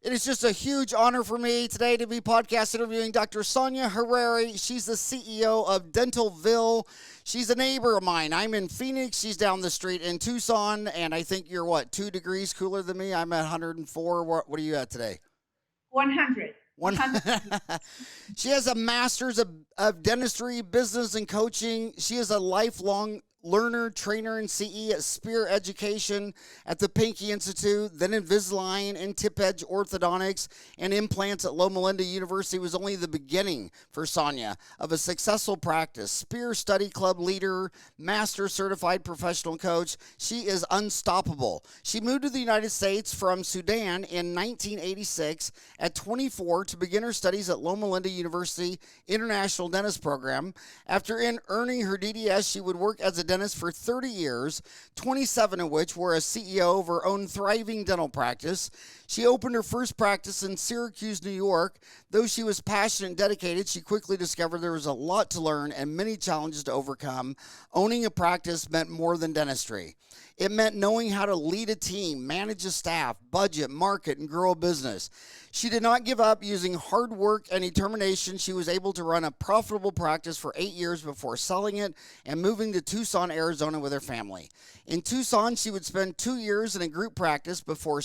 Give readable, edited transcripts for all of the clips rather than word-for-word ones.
It is just a huge honor for me today to be podcast interviewing Dr. Sonia Hariri. She's the CEO of Dentalvil. She's a neighbor of mine. I'm in Phoenix. She's down the street in Tucson. And I think you're, 2 degrees cooler than me? I'm at 104. What are you at today? 100. 100. She has a master's of dentistry, business, and coaching. She is a lifelong learner, trainer, and CE at Spear Education at the Pinky Institute, then Invisalign and Tip Edge Orthodontics and Implants at Loma University was only the beginning for Sonia of a successful practice. Spear Study Club leader, master certified professional coach. She is unstoppable. She moved to the United States from Sudan in 1986 at 24 to begin her studies at Loma University International Dentist Program. After earning her DDS, she would work as a dentist for 30 years, 27 of which were as CEO of her own thriving dental practice. She opened her first practice in Syracuse, New York. Though she was passionate and dedicated, she quickly discovered there was a lot to learn and many challenges to overcome. Owning a practice meant more than dentistry. It meant knowing how to lead a team, manage a staff, budget, market, and grow a business. She did not give up. Using hard work and determination, she was able to run a profitable practice for 8 years before selling it and moving to Tucson, Arizona with her family. In Tucson, she would spend 2 years in a group practice before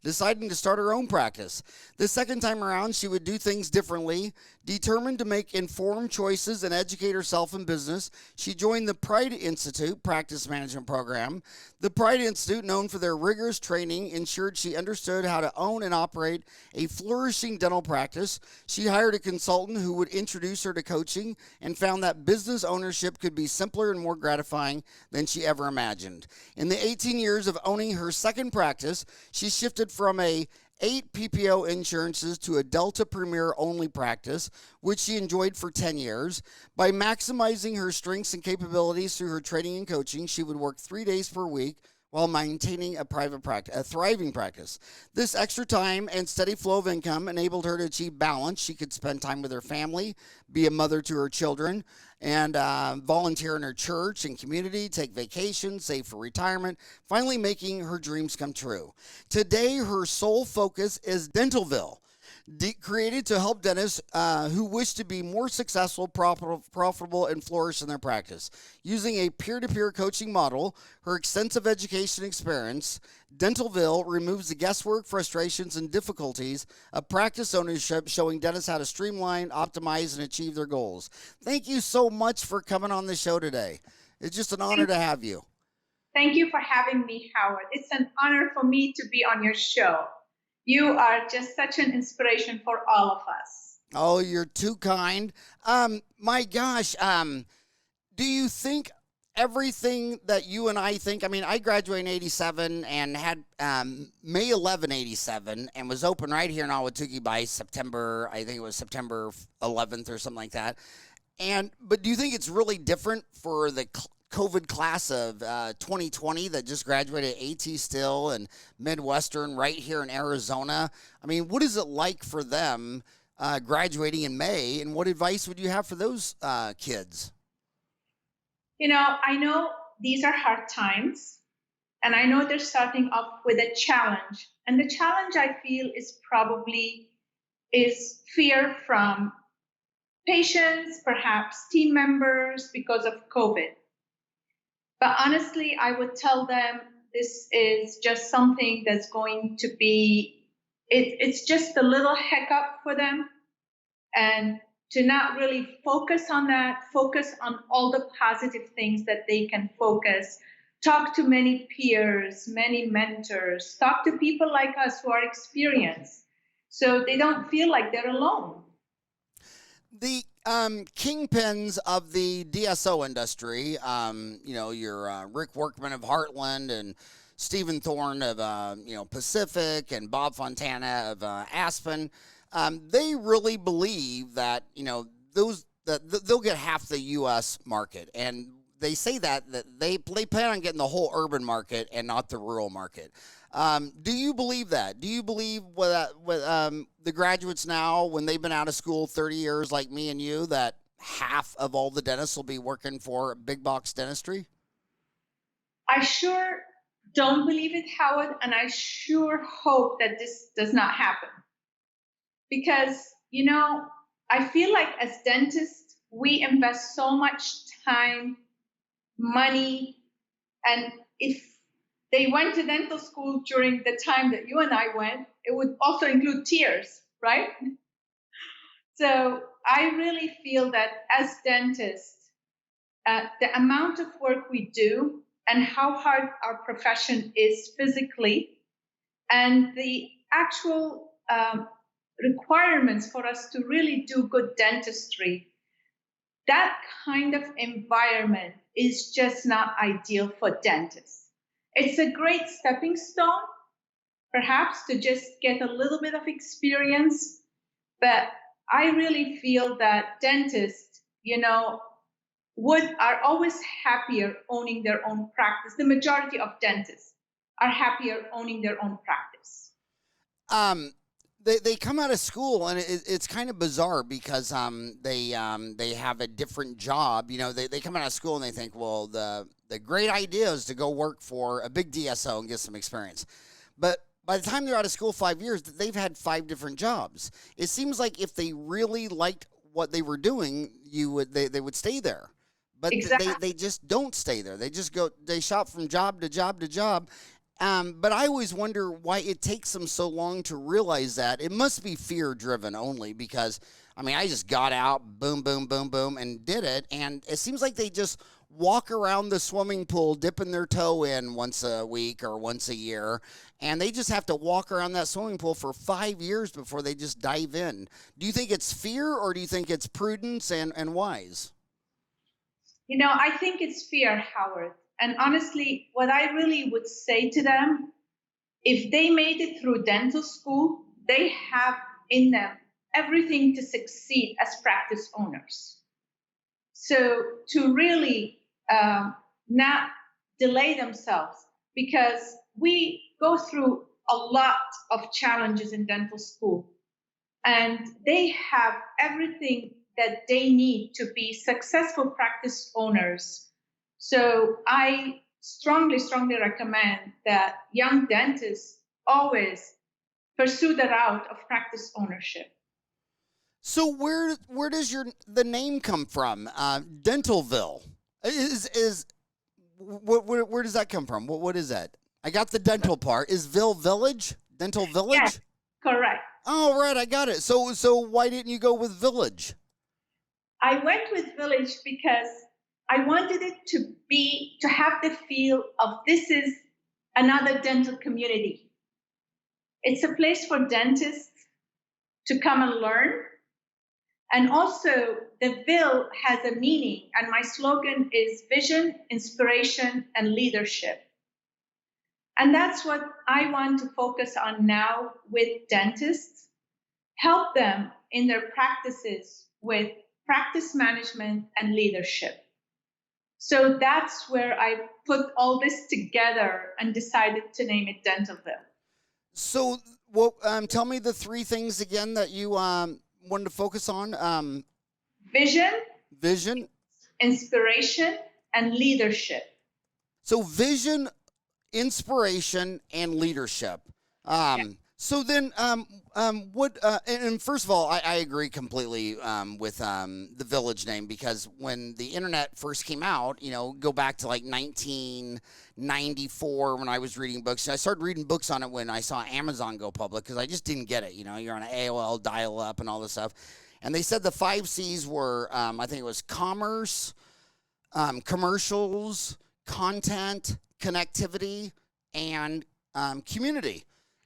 deciding to start her own practice. The second time around, she would do things differently. Determined to make informed choices and educate herself in business, she joined the Pride Institute practice management program. The Pride Institute, known for their rigorous training, ensured she understood how to own and operate a flourishing dental practice. She hired a consultant who would introduce her to coaching and found that business ownership could be simpler and more gratifying than she ever imagined. In the 18 years of owning her second practice, she shifted from 8 PPO insurances to a Delta Premier only practice, which she enjoyed for 10 years. By maximizing her strengths and capabilities through her training and coaching, she would work 3 days per week while maintaining a thriving practice. This extra time and steady flow of income enabled her to achieve balance. She could spend time with her family, be a mother to her children, and volunteer in her church and community, take vacations, save for retirement, finally making her dreams come true. Today, her sole focus is Dentalvil, created to help dentists who wish to be more successful, profitable, and flourish in their practice. Using a peer-to-peer coaching model, her extensive education experience, Dentalvil removes the guesswork, frustrations, and difficulties of practice ownership, showing dentists how to streamline, optimize, and achieve their goals. Thank you so much for coming on the show today. It's just an honor to have you. Thank you for having me, Howard. It's an honor for me to be on your show. You are just such an inspiration for all of us. Oh, you're too kind. My gosh, do you think everything that you and I think, I graduated in 87 and had May 11, 87 and was open right here in Ahwatukee by September, I think it was September 11th or something like that. But do you think it's really different for the COVID class of 2020 that just graduated at AT Still and Midwestern right here in Arizona? What is it like for them graduating in May, and what advice would you have for those kids? I know these are hard times, and I know they're starting off with a challenge. And the challenge, I feel, is fear from patients, perhaps team members, because of COVID. But honestly, I would tell them this is just something that's going to be, it's just a little hiccup for them. And to not really focus on that, focus on all the positive things that they can focus. Talk to many peers, many mentors, talk to people like us who are experienced, so they don't feel like they're alone. The kingpins of the DSO industry, your Rick Workman of Heartland and Stephen Thorne of Pacific and Bob Fontana of Aspen, they really believe that they'll get half the U.S. market, and they say that they plan on getting the whole urban market and not the rural market. Do you believe that? Do you believe with the graduates now, when they've been out of school 30 years like me and you, that half of all the dentists will be working for big box dentistry? I sure don't believe it, Howard, and I sure hope that this does not happen. because, I feel like as dentists, we invest so much time, money, and if they went to dental school during the time that you and I went, it would also include tears, right? So I really feel that as dentists, the amount of work we do and how hard our profession is physically, and the actual requirements for us to really do good dentistry, that kind of environment is just not ideal for dentists. It's a great stepping stone, perhaps, to just get a little bit of experience, but I really feel that dentists, are always happier owning their own practice. The majority of dentists are happier owning their own practice. They come out of school and it's kind of bizarre because they have a different job. They come out of school and they think, well, the great idea is to go work for a big DSO and get some experience. But by the time they're out of school 5 years, they've had 5 different jobs. It seems like if they really liked what they were doing, they would stay there. But Exactly. they just don't stay there. They shop from job to job to job. But I always wonder why it takes them so long to realize that. It must be fear-driven only because, I just got out, boom, boom, boom, boom, and did it. And it seems like they just walk around the swimming pool, dipping their toe in once a week or once a year. And they just have to walk around that swimming pool for 5 years before they just dive in. Do you think it's fear or do you think it's prudence and wise? I think it's fear, Howard. And honestly, what I really would say to them, if they made it through dental school, they have in them everything to succeed as practice owners. So to really not delay themselves, because we go through a lot of challenges in dental school, and they have everything that they need to be successful practice owners. So I strongly, strongly recommend that young dentists always pursue the route of practice ownership. So where does the name come from? Dentalvil is where does that come from? What is that? I got the dental part. Is village? Dental village? Yes, correct. Oh, right, I got it. So why didn't you go with village? I went with village because I wanted it to have the feel of this is another dental community. It's a place for dentists to come and learn. And also, the Vil has a meaning, and my slogan is vision, inspiration, and leadership. And that's what I want to focus on now with dentists, help them in their practices with practice management and leadership. So that's where I put all this together and decided to name it Dentalvil. So, tell me the 3 things again that you wanted to focus on. Vision, inspiration, and leadership. So, vision, inspiration, and leadership. So then, what? And first of all, I agree completely with the village name because when the internet first came out, go back to like 1994 when I was reading books. I started reading books on it when I saw Amazon go public because I just didn't get it. You're on an AOL dial-up and all this stuff, and they said the 5 C's were, I think it was commerce, commercials, content, connectivity, and community.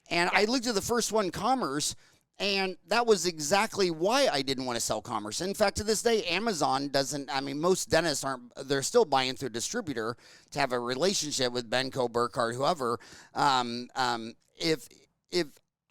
And I looked at the first one, commerce, and that was exactly why I didn't want to sell commerce. In fact, to this day, Amazon doesn't, most dentists they're still buying through a distributor to have a relationship with Benco, Burkhardt, whoever. If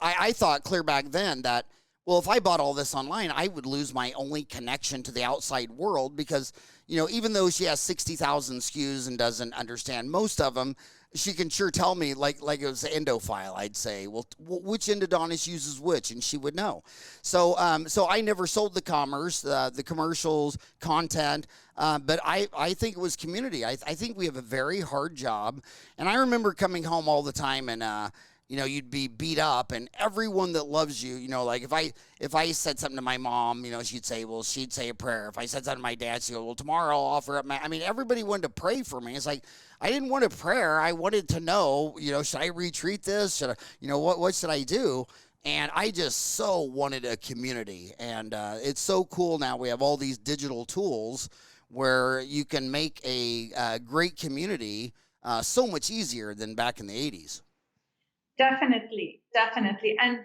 I thought clear back then that, well, if I bought all this online, I would lose my only connection to the outside world because, even though she has 60,000 SKUs and doesn't understand most of them, she can sure tell me, like it was endophile, I'd say, well, which endodontist uses which, and she would know. So I never sold the commerce, the commercials, content, but I think it was community. I think we have a very hard job, and I remember coming home all the time and you'd be beat up, and everyone that loves you, like if I said something to my mom, she'd say a prayer. If I said something to my dad, she'd go, well, tomorrow I'll offer up everybody wanted to pray for me. It's like, I didn't want a prayer. I wanted to know, should I retreat this? Should I, what should I do? And I just so wanted a community. And it's so cool now. We have all these digital tools where you can make a great community so much easier than back in the 80s. Definitely, definitely. And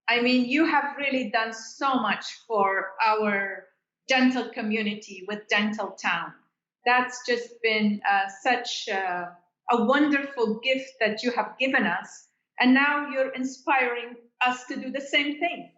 I mean, you have really done so much for our dental community with Dental Town. That's just been such a wonderful gift that you have given us. And now you're inspiring us to do the same thing.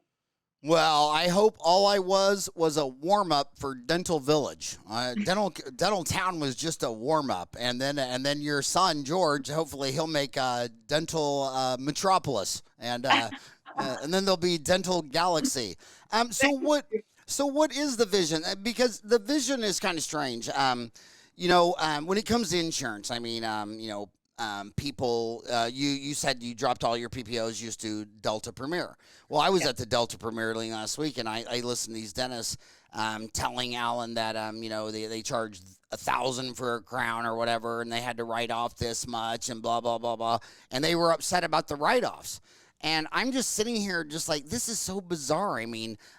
Well, I hope all I was a warm up for Dental Village. Dental Town was just a warm up, and then your son George, hopefully he'll make Dental Metropolis, and then there'll be Dental Galaxy. So what is the vision? Because the vision is kind of strange. When it comes to insurance, people, you said you dropped all your PPOs, used to Delta Premier. Well, I was at the Delta Premier meeting last week, and I listened to these dentists telling Alan that they charged $1,000 for a crown or whatever, and they had to write off this much and blah blah blah blah, and they were upset about the write-offs. And I'm just sitting here just like, this is so bizarre.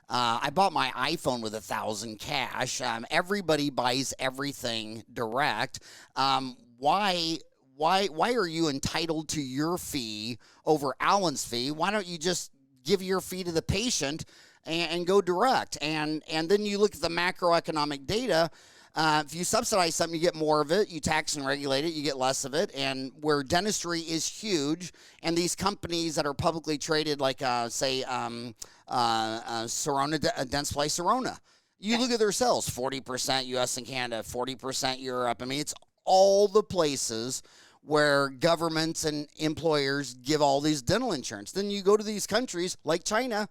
I bought my iPhone with $1,000 cash. Everybody buys everything direct. Why are you entitled to your fee over Alan's fee? Why don't you just give your fee to the patient and go direct? And then you look at the macroeconomic data. If you subsidize something, you get more of it. You tax and regulate it, you get less of it. And where dentistry is huge, and these companies that are publicly traded, like Sorona, Dentsply Sorona, you look at their sales, 40% U.S. and Canada, 40% Europe. It's all the places where governments and employers give all these dental insurance. Then you go to these countries like China,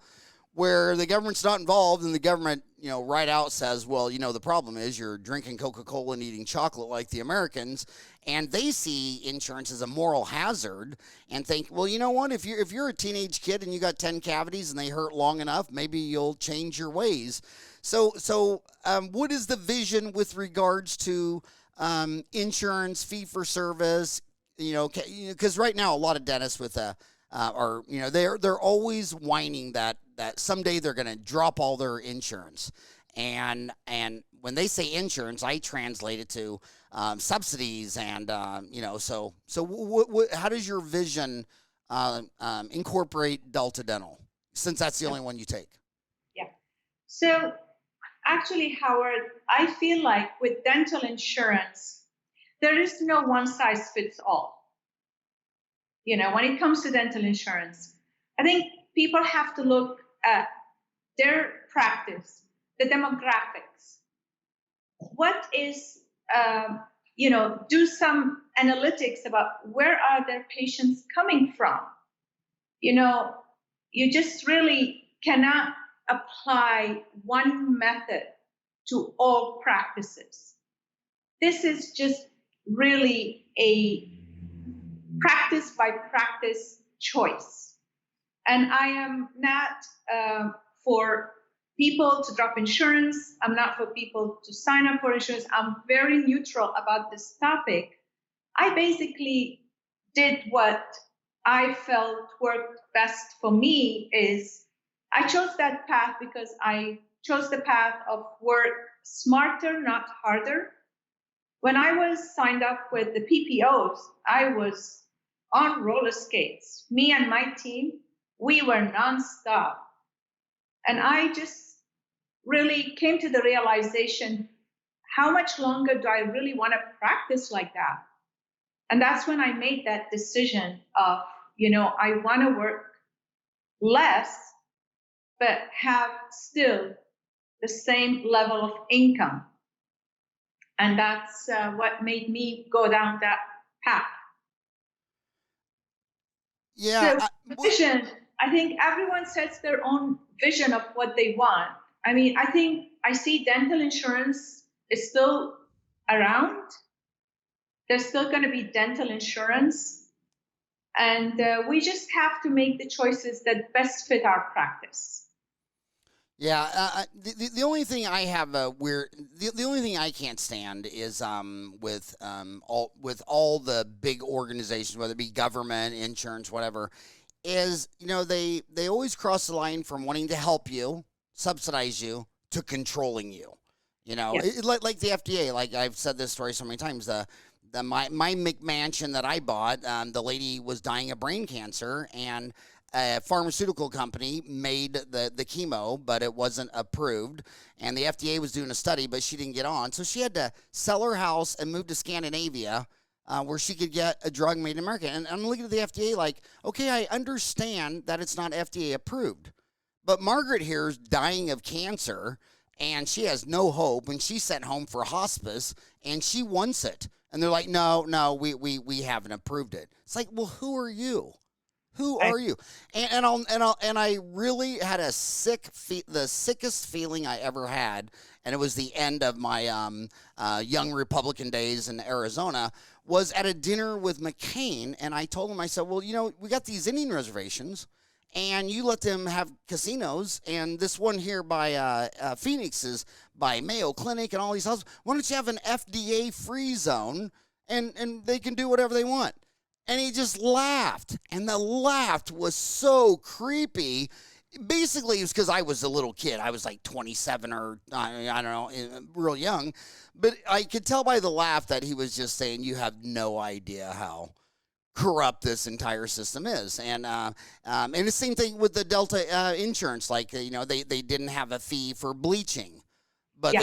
where the government's not involved, and the government, right out says, well, the problem is you're drinking Coca-Cola and eating chocolate like the Americans, and they see insurance as a moral hazard and think, well, you know what, if you're a teenage kid and you got 10 cavities and they hurt long enough, maybe you'll change your ways. So what is the vision with regards to insurance, fee for service? Because right now a lot of dentists with they're always whining that someday they're going to drop all their insurance, and when they say insurance, I translate it to subsidies, and so how does your vision incorporate Delta Dental, since that's the only one you take? Yeah. So actually, Howard, I feel like with dental insurance, there is no one size fits all. When it comes to dental insurance, I think people have to look at their practice, the demographics. What is, do some analytics about where are their patients coming from. You just really cannot apply one method to all practices. This is just really a practice by practice choice. And I am not for people to drop insurance. I'm not for people to sign up for insurance. I'm very neutral about this topic. I basically did what I felt worked best for me. Is I chose that path because I chose the path of work smarter, not harder. When I was signed up with the PPOs, I was on roller skates. Me and my team, we were nonstop. And I just really came to the realization, how much longer do I really want to practice like that? And that's when I made that decision of, I want to work less, but have still the same level of income. And that's what made me go down that path. Yeah. So vision, I think everyone sets their own vision of what they want. I think I see dental insurance is still around. There's still going to be dental insurance. And we just have to make the choices that best fit our practice. Yeah, the only thing I have the only thing I can't stand is with all the big organizations, whether it be government, insurance, whatever, is they always cross the line from wanting to help you, subsidize you, to controlling you. Yes. Like the FDA. Like I've said this story so many times. My McMansion that I bought, the lady was dying of brain cancer, and a pharmaceutical company made the chemo, but it wasn't approved. And the FDA was doing a study, but she didn't get on. So she had to sell her house and move to Scandinavia, where she could get a drug made in America. And I'm looking at the FDA like, okay, I understand that it's not FDA approved. But Margaret here is dying of cancer, and she has no hope, and she's sent home for hospice, and she wants it. And they're like, no, we haven't approved it. It's like, well, who are you? Who are you? And I really had the sickest feeling I ever had, and it was the end of my young Republican days in Arizona. Was at a dinner with McCain, and I told him, I said, well, we got these Indian reservations, and you let them have casinos, and this one here by Phoenix is by Mayo Clinic and all these houses. Why don't you have an FDA free zone, and they can do whatever they want? And he just laughed, and the laugh was so creepy. Basically, it was because I was a little kid. I was like 27 or, I don't know, real young. But I could tell by the laugh that he was just saying, you have no idea how corrupt this entire system is. And the same thing with the Delta insurance. Like, they didn't have a fee for bleaching. But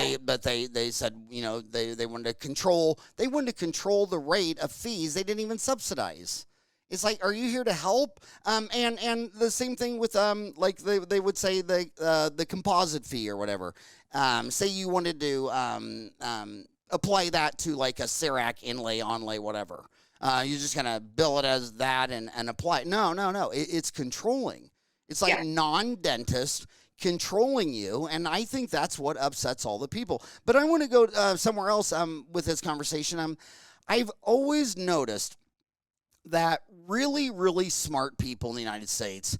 they said, they wanted to control the rate of fees. They didn't even subsidize. It's like, are you here to help? And the same thing with like they would say the composite fee or whatever. Say you wanted to apply that to like a CERAC inlay, onlay, whatever. You're just gonna bill it as that and apply it. No. It's controlling. It's like non-dentist controlling you, and I think that's what upsets all the people. But I want to go somewhere else with this conversation. I've always noticed that really, really smart people in the United States,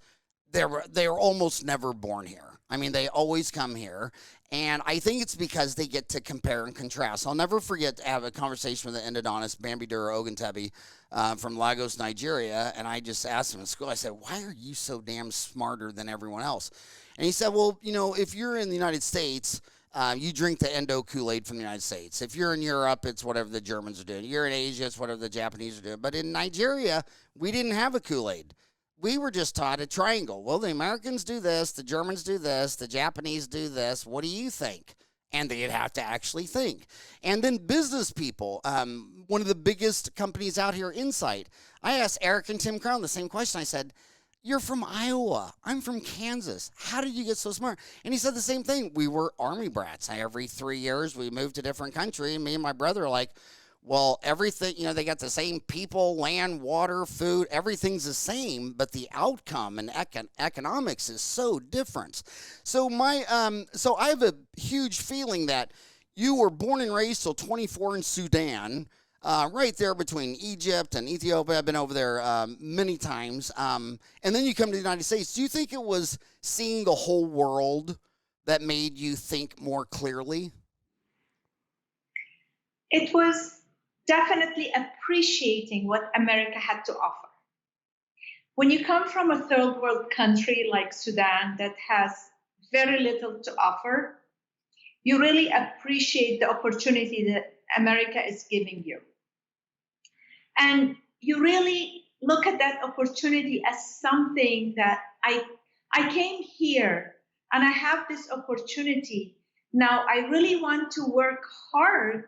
they're almost never born here. I mean, they always come here, and I think it's because they get to compare and contrast. I'll never forget to have a conversation with an endodontist, Bambidura Oguntebi, from Lagos, Nigeria, and I just asked him in school, I said, why are you so damn smarter than everyone else? And he said, well, if you're in the United States, you drink the endo Kool-Aid from the United States. If you're in Europe, it's whatever the Germans are doing. You're in Asia, it's whatever the Japanese are doing. But in Nigeria, we didn't have a Kool-Aid. We were just taught a triangle. Well, the Americans do this, the Germans do this, the Japanese do this. What do you think? And they'd have to actually think. And then business people, one of the biggest companies out here, Insight. I asked Eric and Tim Crown the same question. I said, you're from Iowa. I'm from Kansas. How did you get so smart? And he said the same thing. We were Army brats. Every 3 years, we moved to a different country. And me and my brother are like, well, everything, they got the same people, land, water, food. Everything's the same, but the outcome and economics is so different. So so I have a huge feeling that you were born and raised till 24 in Sudan, right there between Egypt and Ethiopia. I've been over there many times. And then you come to the United States. Do you think it was seeing the whole world that made you think more clearly? It was definitely appreciating what America had to offer. When you come from a third world country like Sudan that has very little to offer, you really appreciate the opportunity that America is giving you. And you really look at that opportunity as something that I came here and I have this opportunity. Now I really want to work hard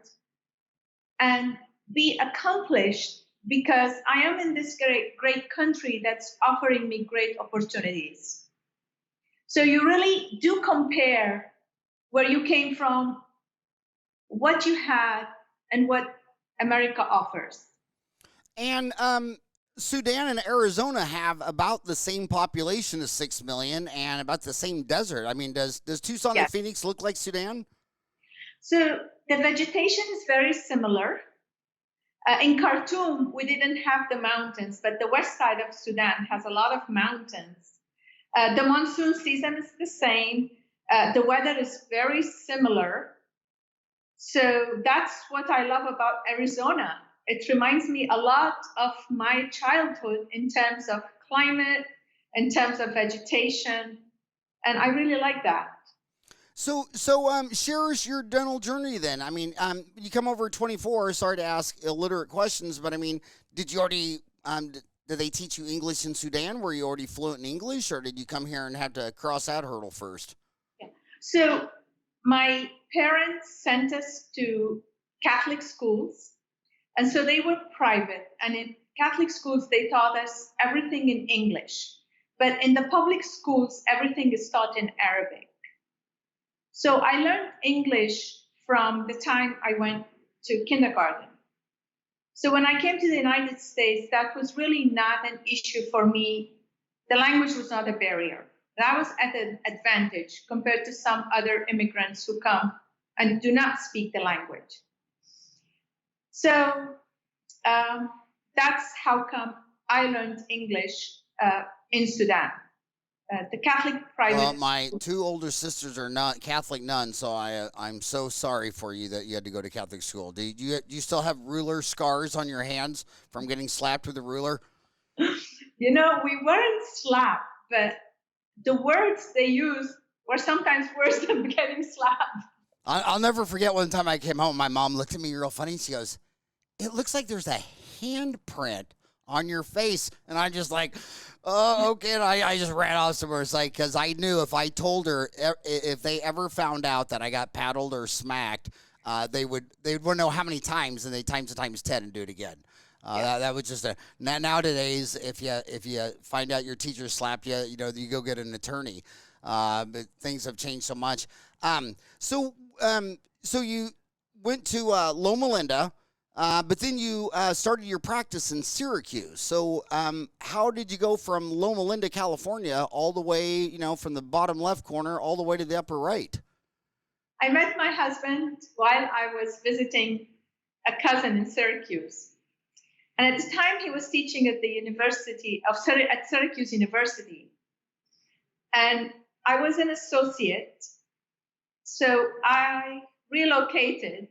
and be accomplished because I am in this great country that's offering me great opportunities. So you really do compare where you came from, what you had, and what America offers. And Sudan and Arizona have about the same population as 6 million and about the same desert. I mean, does Tucson and Phoenix look like Sudan? So the vegetation is very similar. In Khartoum, we didn't have the mountains, but the west side of Sudan has a lot of mountains. The monsoon season is the same. The weather is very similar. So that's what I love about Arizona. It reminds me a lot of my childhood in terms of climate, in terms of vegetation, and I really like that. So, share us your dental journey then. I mean, you come over at 24. Sorry to ask illiterate questions, but I mean, did you already, did they teach you English in Sudan? Were you already fluent in English, or did you come here and have to cross that hurdle first? Yeah. So my parents sent us to Catholic schools, and so they were private. And in Catholic schools, they taught us everything in English. But in the public schools, everything is taught in Arabic. So I learned English from the time I went to kindergarten. So when I came to the United States, that was really not an issue for me. The language was not a barrier. I was at an advantage compared to some other immigrants who come and do not speak the language. So that's how come I learned English in Sudan. The Catholic private. Well, my two older sisters are not Catholic nuns, so I'm so sorry for you that you had to go to Catholic school. Do you still have ruler scars on your hands from getting slapped with a ruler? You know, we weren't slapped, but the words they used were sometimes worse than getting slapped. I'll never forget one time I came home. My mom looked at me real funny. She goes, "It looks like there's a handprint on your face," and I just like, "Oh, okay." And I just ran off somewhere. It's like, because I knew if I told her, if they ever found out that I got paddled or smacked, they would want to know how many times, and they times 10 and do it again. That was just nowadays. If you find out your teacher slapped you, you go get an attorney. But things have changed so much. So you went to Loma Linda. But then you started your practice in Syracuse. So how did you go from Loma Linda, California, all the way, from the bottom left corner all the way to the upper right? I met my husband while I was visiting a cousin in Syracuse. And at the time, he was teaching at at Syracuse University. And I was an associate. So I relocated.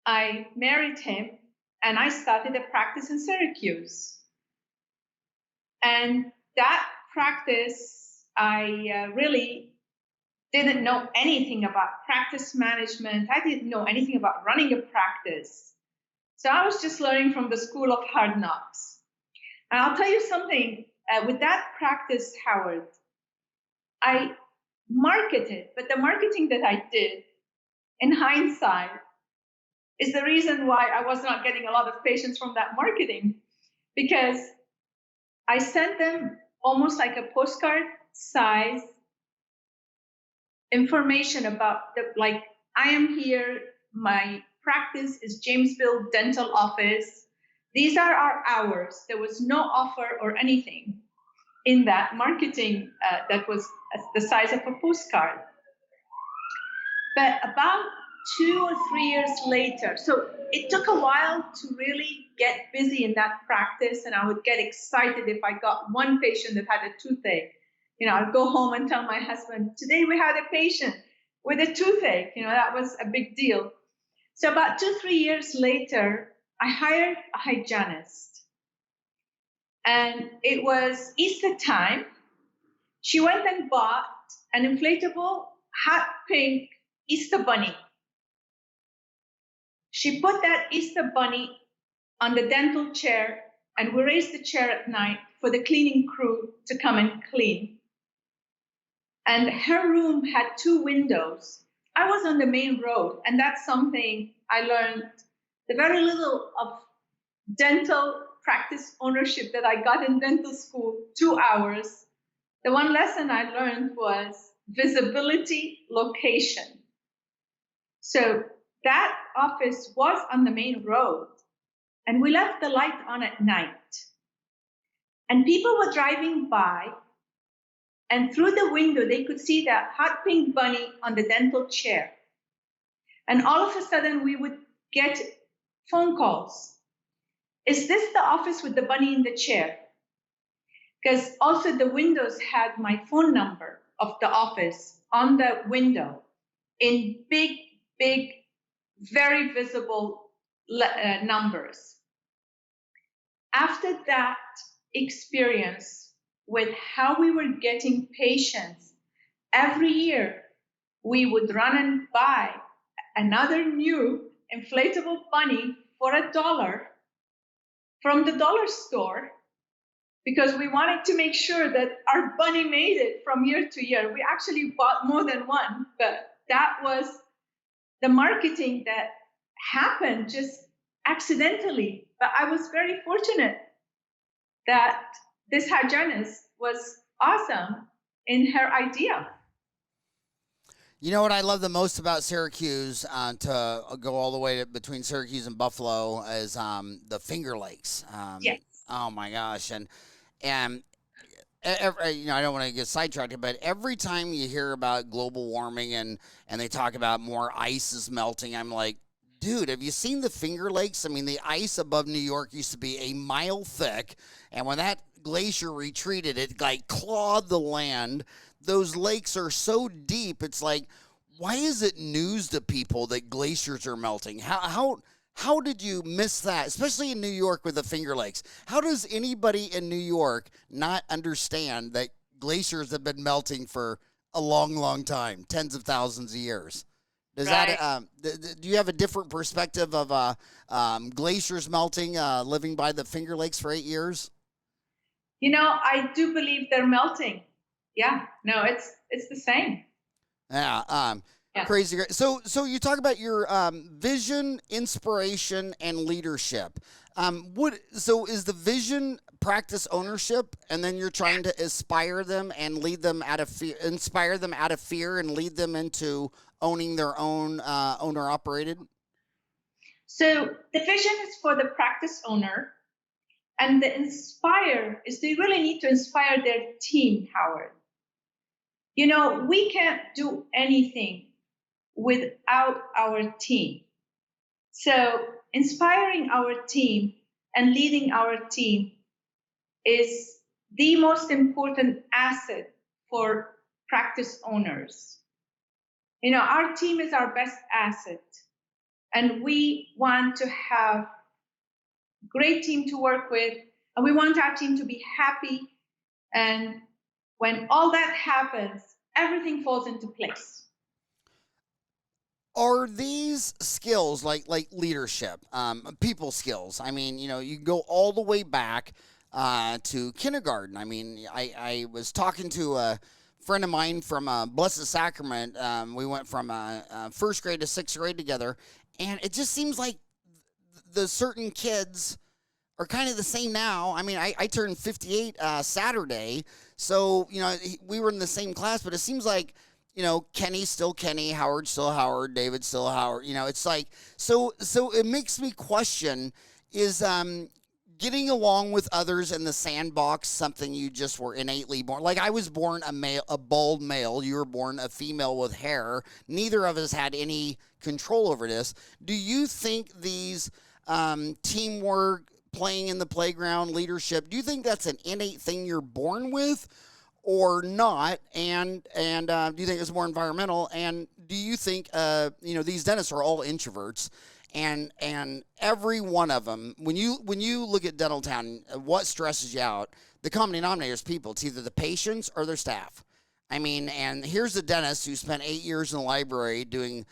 I married him, and I started a practice in Syracuse. And that practice, I really didn't know anything about practice management. I didn't know anything about running a practice. So I was just learning from the school of hard knocks. And I'll tell you something, with that practice, Howard, I marketed, but the marketing that I did, in hindsight, is the reason why I was not getting a lot of patients from that marketing, because I sent them almost like a postcard size information about I am here, my practice is Jamesville Dental Office. These are our hours. There was no offer or anything in that marketing that was the size of a postcard. But about 2 or 3 years later, so it took a while to really get busy in that practice, and I would get excited if I got one patient that had a toothache. I'd go home and tell my husband, "Today we had a patient with a toothache." That was a big deal. So about 2-3 years later, I hired a hygienist, and it was Easter time. She went and bought an inflatable hot pink Easter bunny. She put that Easter bunny on the dental chair, and we raised the chair at night for the cleaning crew to come and clean. And her room had 2 windows. I was on the main road, and that's something I learned, the very little of dental practice ownership that I got in dental school, 2 hours. The one lesson I learned was visibility, location. So that office was on the main road, and we left the light on at night. And people were driving by, and through the window, they could see that hot pink bunny on the dental chair. And all of a sudden, we would get phone calls. Is this the office with the bunny in the chair? Because also the windows had my phone number of the office on the window in big, big, very visible numbers. After that experience with how we were getting patients, every year we would run and buy another new inflatable bunny for $1 from the dollar store, because we wanted to make sure that our bunny made it from year to year. We actually bought more than one, but that was the marketing that happened just accidentally. But I was very fortunate that this hygienist was awesome in her idea. You know what I love the most about Syracuse, to go all the way between Syracuse and Buffalo, is the Finger Lakes. Yes. Oh my gosh, and I don't want to get sidetracked, but every time you hear about global warming and they talk about more ice is melting, I'm like, dude, have you seen the Finger Lakes? I mean, the ice above New York used to be a mile thick, and when that glacier retreated, it like clawed the land. Those lakes are so deep. It's like, why is it news to people that glaciers are melting? How did you miss that, especially in New York with the Finger Lakes? How does anybody in New York not understand that glaciers have been melting for a long, long time, tens of thousands of years? Does Right. that do you have a different perspective of glaciers melting, living by the Finger Lakes for 8 years? I do believe they're melting. Yeah, no, it's the same. Yeah, Yeah. crazy. So you talk about your vision, inspiration, and leadership. So is the vision practice ownership, and then you're trying to inspire them and lead them out of fear, and lead them into owning their own owner operated? So the vision is for the practice owner, and the inspire is they really need to inspire their team, Howard. We can't do anything without our team. So inspiring our team and leading our team is the most important asset for practice owners. Our team is our best asset, and we want to have great team to work with, and we want our team to be happy. And when all that happens, everything falls into place. Are these skills like leadership, people skills? I mean, you can go all the way back to kindergarten. I mean, I was talking to a friend of mine from Blessed Sacrament. We went from first grade to sixth grade together, and it just seems like the certain kids are kind of the same now. I mean, I turned 58 Saturday, so we were in the same class, but it seems like Kenny's still Kenny, Howard's still Howard, David's still Howard. It's like so it makes me question, is getting along with others in the sandbox something you just were innately born? Like, I was born a bald male, you were born a female with hair. Neither of us had any control over this. Do you think these teamwork, playing in the playground, leadership, do you think that's an innate thing you're born with or not? And do you think it's more environmental? And do you think these dentists are all introverts, and every one of them, when you look at Dental Town, what stresses you out? The common denominator is people. It's either the patients or their staff. I mean, and here's a dentist who spent 8 years in the library doing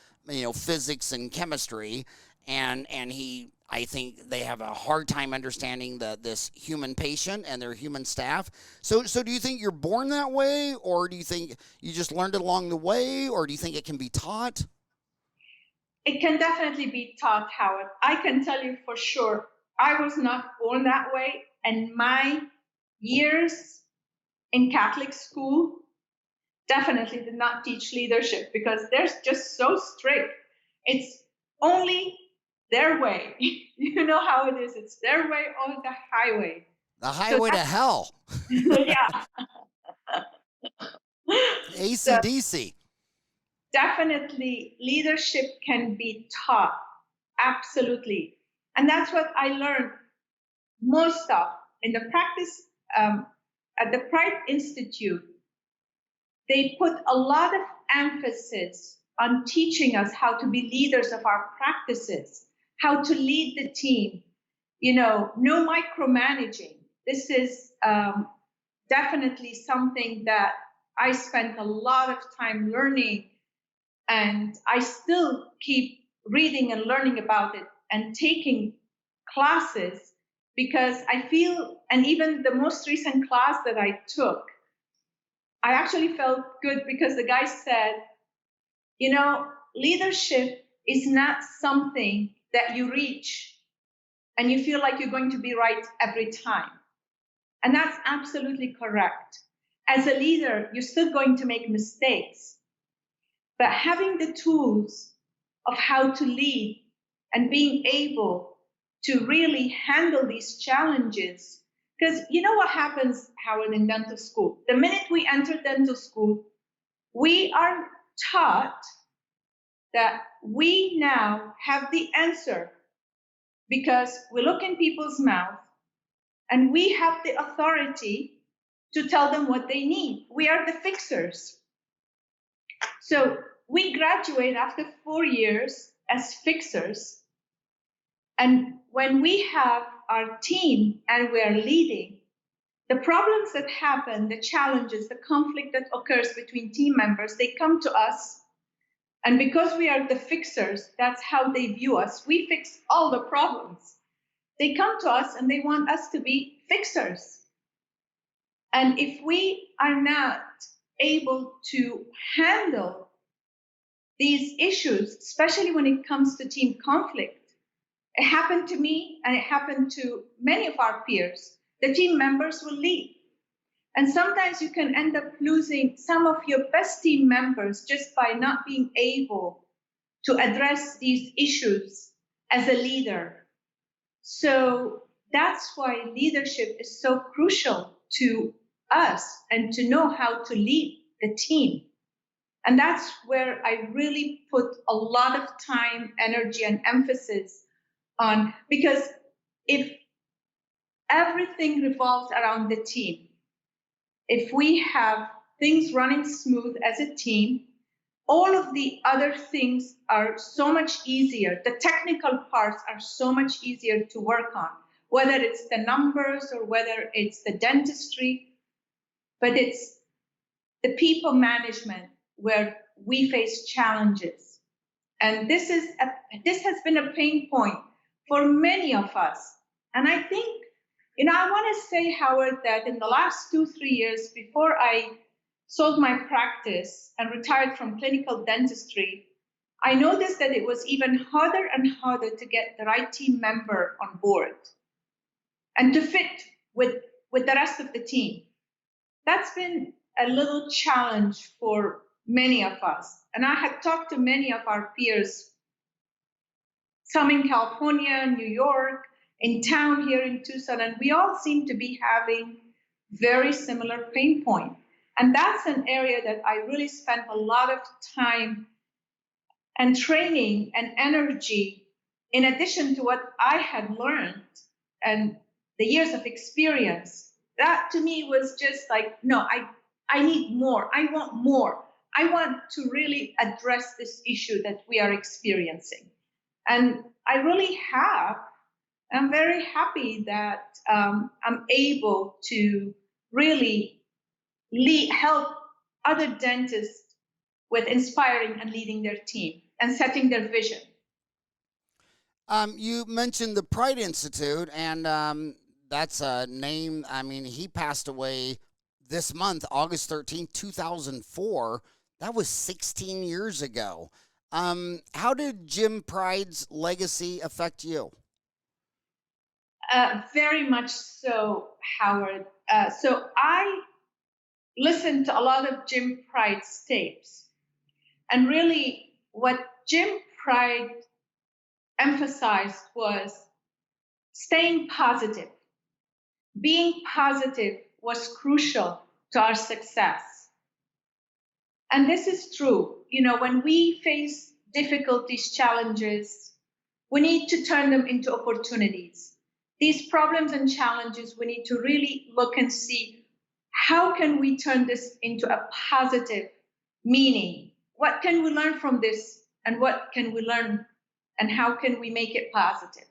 physics and chemistry, and I think they have a hard time understanding this human patient and their human staff. So do you think you're born that way, or do you think you just learned it along the way, or do you think it can be taught? It can definitely be taught, Howard. I can tell you for sure, I was not born that way, and my years in Catholic school definitely did not teach leadership, because they're just so strict. It's only their way. You know how it is. It's their way or the highway. The highway to hell. Yeah. So AC/DC. definitely leadership can be taught. Absolutely. And that's what I learned most of in the practice at the Pride Institute. They put a lot of emphasis on teaching us how to be leaders of our practices, how to lead the team, no micromanaging. This is definitely something that I spent a lot of time learning, and I still keep reading and learning about it and taking classes, because I feel, and even the most recent class that I took, I actually felt good because the guy said, leadership is not something that you reach and you feel like you're going to be right every time. And that's absolutely correct. As a leader, you're still going to make mistakes, but having the tools of how to lead and being able to really handle these challenges. Because you know what happens, Howard, in dental school? The minute we enter dental school, we are taught that we now have the answer because we look in people's mouth and we have the authority to tell them what they need. We are the fixers. So we graduate after 4 years as fixers. And when we have our team and we are leading, the problems that happen, the challenges, the conflict that occurs between team members, they come to us. And because we are the fixers, that's how they view us. We fix all the problems. They come to us and they want us to be fixers. And if we are not able to handle these issues, especially when it comes to team conflict, it happened to me and it happened to many of our peers. The team members will leave. And sometimes you can end up losing some of your best team members just by not being able to address these issues as a leader. So that's why leadership is so crucial to us, and to know how to lead the team. And that's where I really put a lot of time, energy, and emphasis on, because if everything revolves around the team, if we have things running smooth as a team, all of the other things are so much easier. The technical parts are so much easier to work on, whether it's the numbers or whether it's the dentistry, but it's the people management where we face challenges. And this has been a pain point for many of us. And I think, I want to say, Howard, that in the last 2-3 years before I sold my practice and retired from clinical dentistry, I noticed that it was even harder and harder to get the right team member on board and to fit with the rest of the team. That's been a little challenge for many of us. And I had talked to many of our peers, some in California, New York, in town here in Tucson, and we all seem to be having very similar pain points. And that's an area that I really spent a lot of time and training and energy, in addition to what I had learned and the years of experience. That to me was just like, no, I need more. I want more. I want to really address this issue that we are experiencing. And I really have. I'm very happy that I'm able to really help other dentists with inspiring and leading their team and setting their vision. You mentioned the Pride Institute, and that's a name. I mean, he passed away this month, August 13th, 2004. That was 16 years ago. How did Jim Pride's legacy affect you? Very much so, Howard. So I listened to a lot of Jim Pride's tapes. And really, what Jim Pride emphasized was staying positive. Being positive was crucial to our success. And this is true. When we face difficulties, challenges, We need to turn them into opportunities. These problems and challenges, we need to really look and see how can we turn this into a positive meaning? What can we learn from this? And what can we learn and how can we make it positive?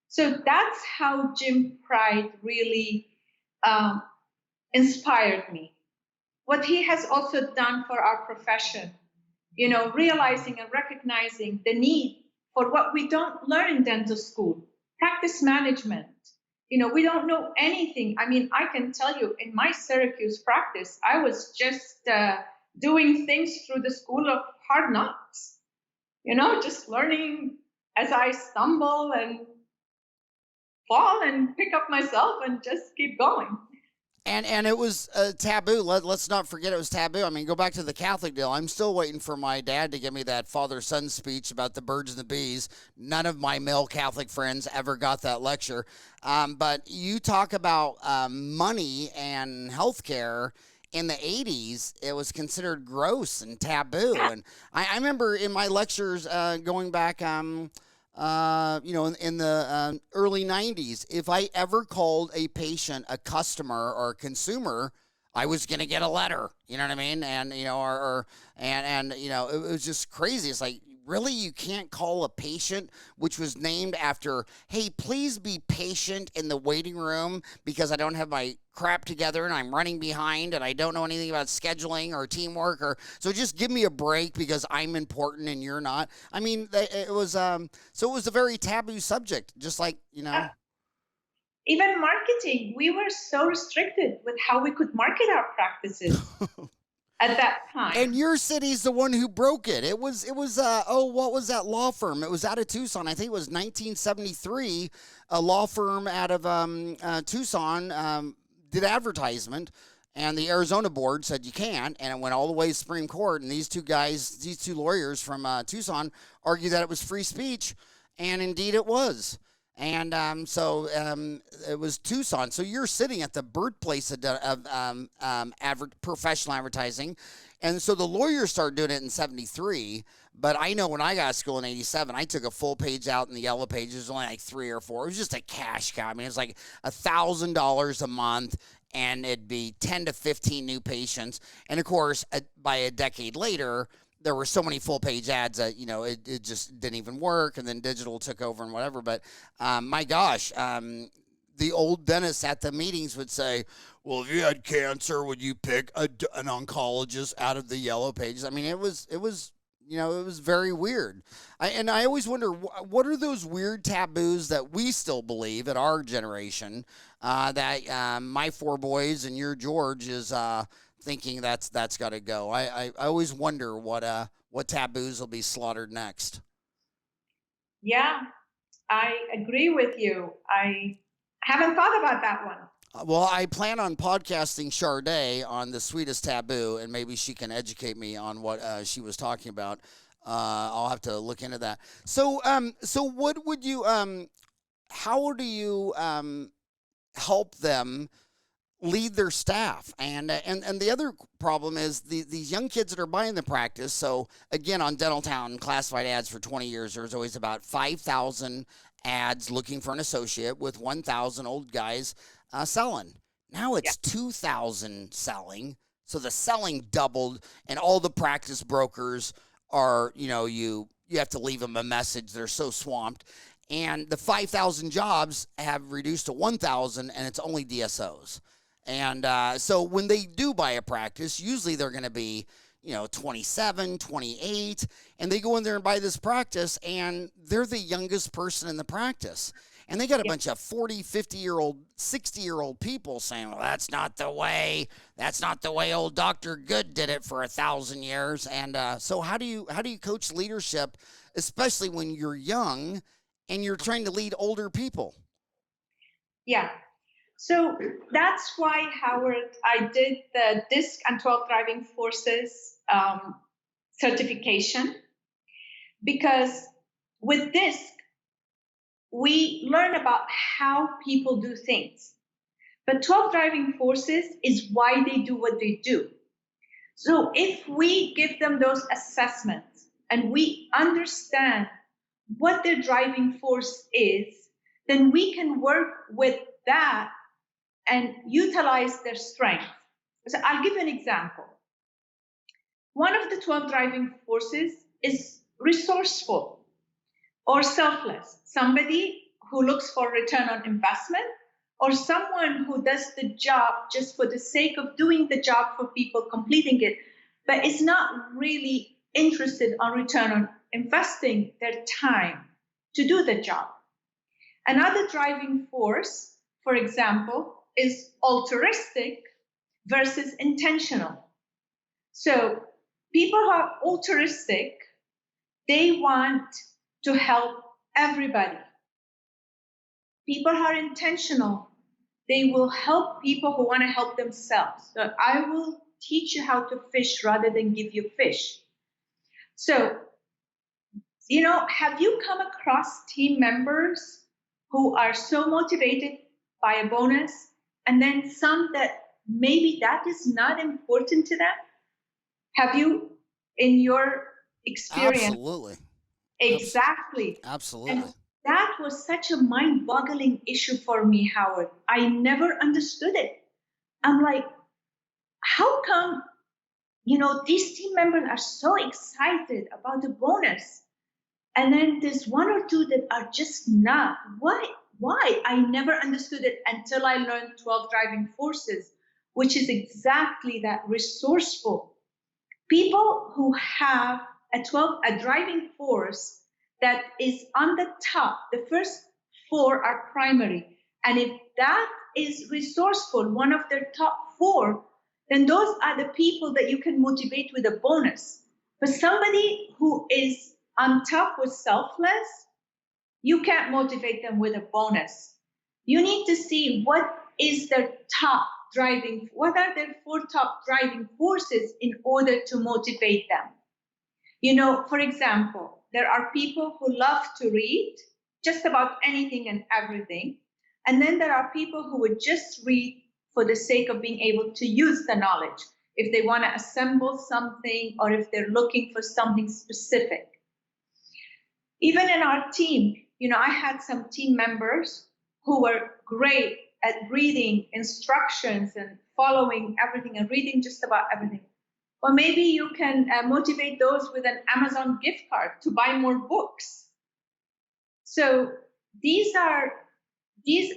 So that's how Jim Pride really inspired me. What he has also done for our profession, realizing and recognizing the need for what we don't learn in dental school, practice management. We don't know anything. I mean, I can tell you in my Syracuse practice, I was just doing things through the school of hard knocks, just learning as I stumble and fall and pick up myself and just keep going. And it was taboo. Let's not forget it was taboo. I mean, go back to the Catholic deal. I'm still waiting for my dad to give me that father-son speech about the birds and the bees. None of my male Catholic friends ever got that lecture. But you talk about money and healthcare. In the 80s, it was considered gross and taboo. And I remember in my lectures going back in the early 90s, if I ever called a patient a customer or a consumer, I was going to get a letter, you know what I mean? And, it was just crazy. It's like, really, you can't call a patient, which was named after, hey, please be patient in the waiting room because I don't have my crap together and I'm running behind and I don't know anything about scheduling or teamwork, so just give me a break because I'm important and you're not. I mean, it was so it was a very taboo subject, just like, Even marketing, we were so restricted with how we could market our practices. At that time. And your city's the one who broke it. It was what was that law firm? It was out of Tucson. I think it was 1973. A law firm out of Tucson did advertisement, and the Arizona board said you can't, and it went all the way to Supreme Court. And these two lawyers from Tucson argued that it was free speech, and indeed it was. And so it was Tucson. So you're sitting at the birthplace of professional advertising. And so the lawyers started doing it in 73. But I know when I got to school in 87, I took a full page out in the yellow pages. It was only like 3 or 4. It was just a cash cow. I mean, it was like $1,000 a month. And it'd be 10 to 15 new patients. And, of course, by a decade later, there were so many full-page ads that, it just didn't even work, and then digital took over and whatever. But, my gosh, the old dentists at the meetings would say, well, if you had cancer, would you pick an oncologist out of the yellow pages? I mean, it was very weird. I always wonder, what are those weird taboos that we still believe at our generation that my 4 boys and your George is thinking that's got to go. I always wonder what taboos will be slaughtered next. Yeah, I agree with you. I haven't thought about that one. Well, I plan on podcasting Charday on the sweetest taboo, and maybe she can educate me on what she was talking about. I'll have to look into that. So what would you? How do you help them lead their staff? And the other problem is these young kids that are buying the practice. So again, on Dental Town classified ads for 20 years, there was always about 5,000 ads looking for an associate with 1,000 old guys selling. Now it's 2,000 selling. So the selling doubled, and all the practice brokers are, you have to leave them a message. They're so swamped. And the 5,000 jobs have reduced to 1,000, and it's only DSOs. And so when they do buy a practice, usually they're going to be, 27, 28, and they go in there and buy this practice, and they're the youngest person in the practice. And they got a bunch of 40, 50-year-old, 60-year-old people saying, well, that's not the way old Dr. Good did it for 1,000 years. And so how do you coach leadership, especially when you're young and you're trying to lead older people? Yeah. So that's why, Howard, I did the DISC and 12 Driving Forces certification, because with DISC, we learn about how people do things. But 12 Driving Forces is why they do what they do. So if we give them those assessments and we understand what their driving force is, then we can work with that and utilize their strength. So I'll give an example. One of the 12 driving forces is resourceful or selfless, somebody who looks for return on investment, or someone who does the job just for the sake of doing the job for people completing it, but is not really interested on return on investing their time to do the job. Another driving force, for example, is altruistic versus intentional. So people who are altruistic, they want to help everybody. People who are intentional, they will help people who want to help themselves. So I will teach you how to fish rather than give you fish. So, have you come across team members who are so motivated by a bonus, and then some that maybe that is not important to them? Have you, in your experience? Absolutely. Exactly. Absolutely. And that was such a mind-boggling issue for me, Howard. I never understood it. I'm like, how come, these team members are so excited about the bonus, and then there's one or two that are just not? Why? I never understood it until I learned 12 driving forces, which is exactly that: resourceful. People who have a driving force that is on the top, the first four are primary. And if that is resourceful, one of their top four, then those are the people that you can motivate with a bonus. But somebody who is on top with selfless, you can't motivate them with a bonus. You need to see what is their top driving, what are their four top driving forces in order to motivate them. For example, there are people who love to read just about anything and everything. And then there are people who would just read for the sake of being able to use the knowledge, if they want to assemble something or if they're looking for something specific. Even in our team, I had some team members who were great at reading instructions and following everything and reading just about everything. Or maybe you can motivate those with an Amazon gift card to buy more books. So this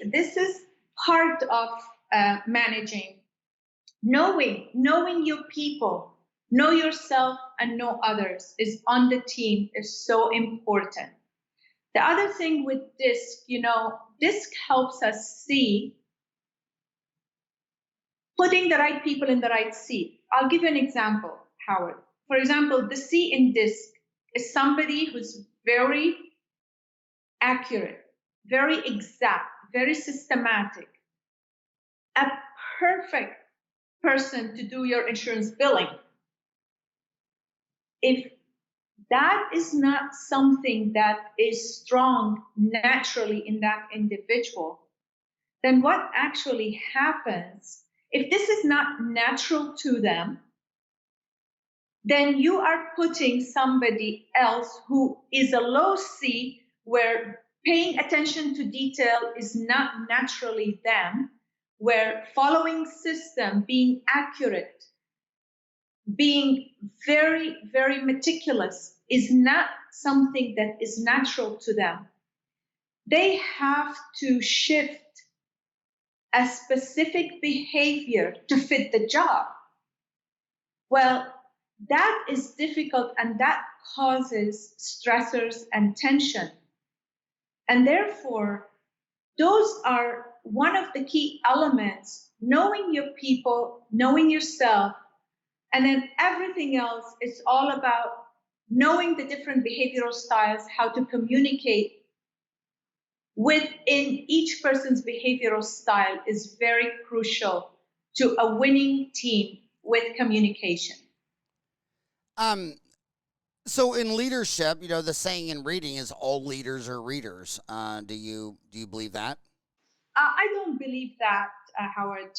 is part of managing. Knowing your people, know yourself and know others is on the team is so important. The other thing with DISC, DISC helps us see putting the right people in the right seat. I'll give you an example, Howard. For example, the C in DISC is somebody who's very accurate, very exact, very systematic, a perfect person to do your insurance billing. If that is not something that is strong naturally in that individual, then what actually happens, if this is not natural to them, then you are putting somebody else who is a low C, where paying attention to detail is not naturally them, where following system, being accurate, being very, very meticulous is not something that is natural to them. They have to shift a specific behavior to fit the job. Well, that is difficult, and that causes stressors and tension. And therefore, those are one of the key elements: knowing your people, knowing yourself, and then everything else is all about knowing the different behavioral styles, how to communicate within each person's behavioral style is very crucial to a winning team with communication. So in leadership, the saying in reading is all leaders are readers. Do you believe that? I don't believe that, Howard.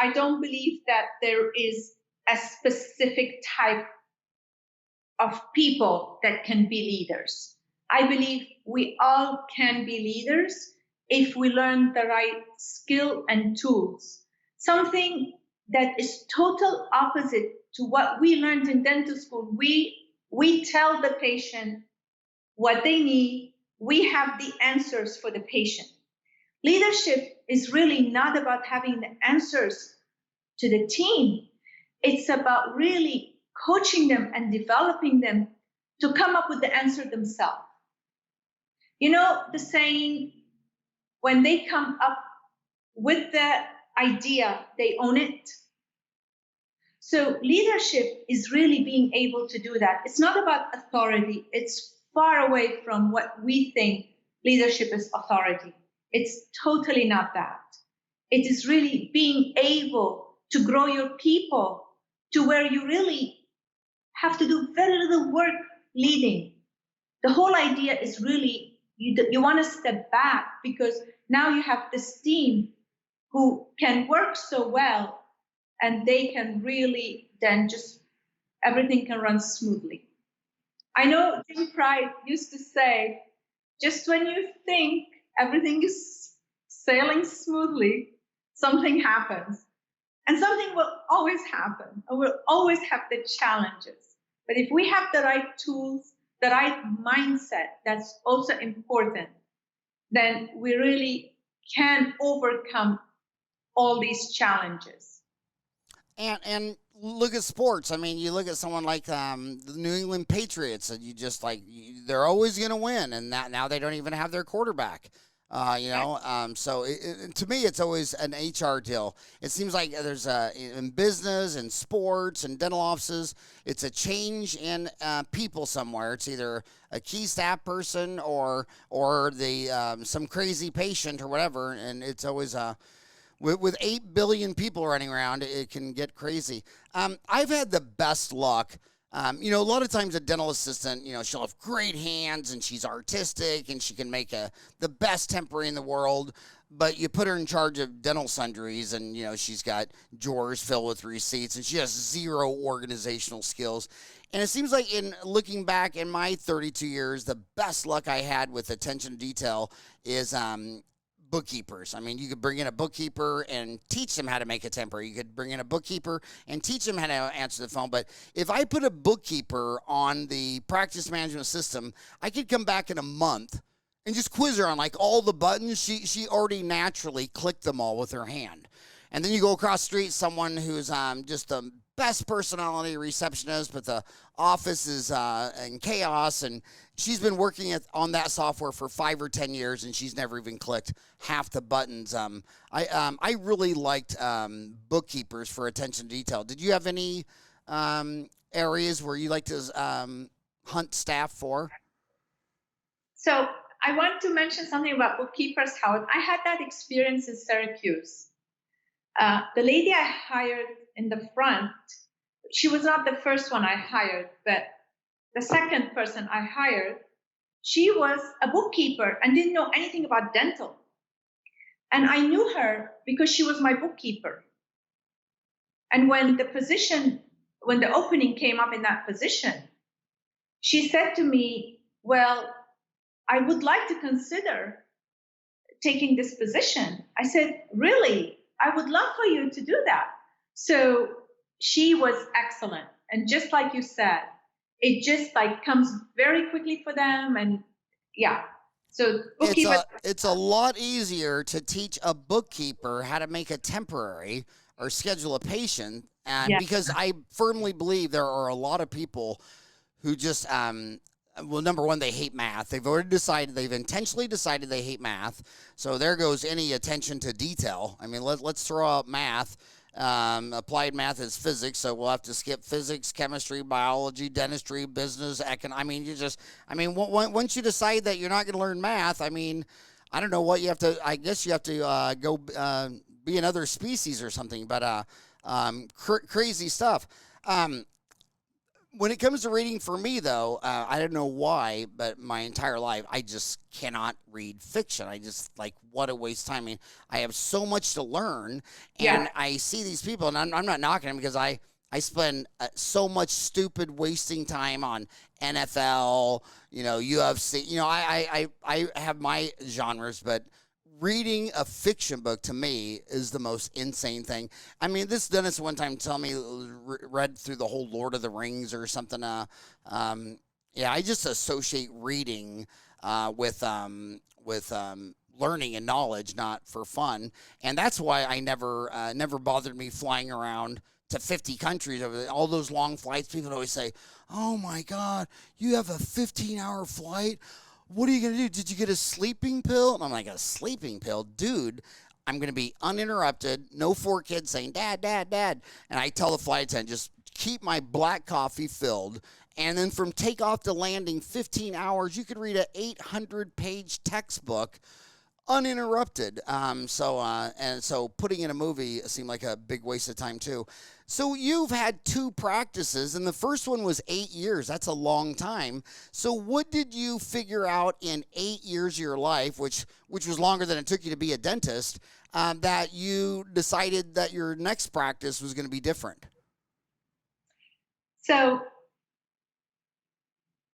I don't believe that there is a specific type of people that can be leaders. I believe we all can be leaders if we learn the right skill and tools. Something that is total opposite to what we learned in dental school. We tell the patient what they need. We have the answers for the patient. Leadership is really not about having the answers to the team. It's about really coaching them and developing them to come up with the answer themselves. You know, the saying, when they come up with the idea, they own it. So leadership is really being able to do that. It's not about authority. It's far away from what we think leadership is authority. It's totally not that. It is really being able to grow your people to where you really have to do very little work leading. The whole idea is really you want to step back because now you have this team who can work so well and they can really then just everything can run smoothly. I know Jim Pride used to say, just when you think everything is sailing smoothly, something happens. And something will always happen, and we'll always have the challenges. But if we have the right tools, the right mindset, that's also important, then we really can overcome all these challenges. And look at sports. I mean, you look at someone like the New England Patriots, and you just like they're always going to win, and now they don't even have their quarterback. So to me, it's always an HR deal. It seems like there's in business and sports and dental offices, it's a change in people somewhere. It's either a key staff person or the some crazy patient or whatever, and it's always with 8 billion people running around, it can get crazy. I've had the best luck. A lot of times a dental assistant, she'll have great hands and she's artistic and she can make the best temporary in the world. But you put her in charge of dental sundries and, she's got drawers filled with receipts and she has zero organizational skills. And it seems like in looking back in my 32 years, the best luck I had with attention to detail is bookkeepers. I mean, you could bring in a bookkeeper and teach them how to make a temporary. You could bring in a bookkeeper and teach them how to answer the phone. But if I put a bookkeeper on the practice management system, I could come back in a month and just quiz her on like all the buttons. She already naturally clicked them all with her hand. And then you go across the street, someone who's just the best personality receptionist, but the office is in chaos, and she's been working on that software for 5 or 10 years, and she's never even clicked half the buttons. I really liked bookkeepers for attention to detail. Did you have any areas where you like to hunt staff for? So I want to mention something about bookkeepers. How I had that experience in Syracuse. The lady I hired in the front, she was not the first one I hired, but the second person I hired, she was a bookkeeper and didn't know anything about dental. And I knew her because she was my bookkeeper. And when the opening came up in that position, she said to me, well, I would like to consider taking this position. I said, really? I would love for you to do that. So she was excellent. And just like you said, it just like comes very quickly for them. And yeah, so bookkeepers. It's a lot easier to teach a bookkeeper how to make a temporary or schedule a patient. And because I firmly believe there are a lot of people who just, well, number one, they hate math. They've intentionally decided they hate math. So there goes any attention to detail. I mean, let's throw out math. Applied math is physics, so we'll have to skip physics, chemistry, biology, dentistry, business, once you decide that you're not going to learn math, I mean, I don't know what you have to, I guess you have to go be another species or something, but crazy stuff. When it comes to reading for me, though, I don't know why, but my entire life, I just cannot read fiction. I just, like, what a waste of time. I mean, I have so much to learn, and I see these people, and I'm not knocking them because I I spend so much stupid wasting time on NFL, UFC. I have my genres, but reading a fiction book to me is the most insane thing. I mean, this dentist one time told me read through the whole Lord of the Rings or something. Yeah, I just associate reading with learning and knowledge, not for fun, and that's why I never bothered me flying around to 50 countries over all those long flights. People always say, "Oh my God, you have a 15-hour flight. What are you gonna do? Did you get a sleeping pill?" And I'm like, "A sleeping pill, dude? I'm gonna be uninterrupted. No four kids saying, 'Dad, Dad, Dad.'" And I tell the flight attendant, just keep my black coffee filled. And then from takeoff to landing, 15 hours, you could read an 800-page textbook uninterrupted. So putting in a movie seemed like a big waste of time too. So you've had two practices, and the first one was 8 years. That's a long time. So what did you figure out in 8 years of your life, which was longer than it took you to be a dentist, that you decided that your next practice was going to be different? So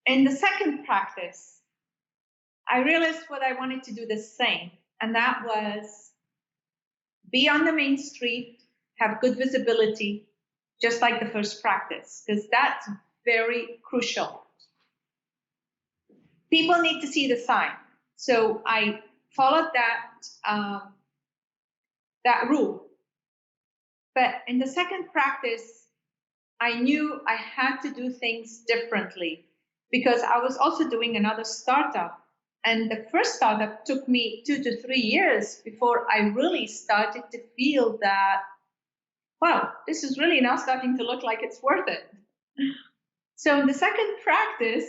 in the second practice, I realized what I wanted to do the same, and that was be on the main street, have good visibility, just like the first practice, because that's very crucial. People need to see the sign. So I followed that rule. But in the second practice, I knew I had to do things differently because I was also doing another startup. And the first startup took me 2 to 3 years before I really started to feel that, wow, this is really now starting to look like it's worth it. So in the second practice,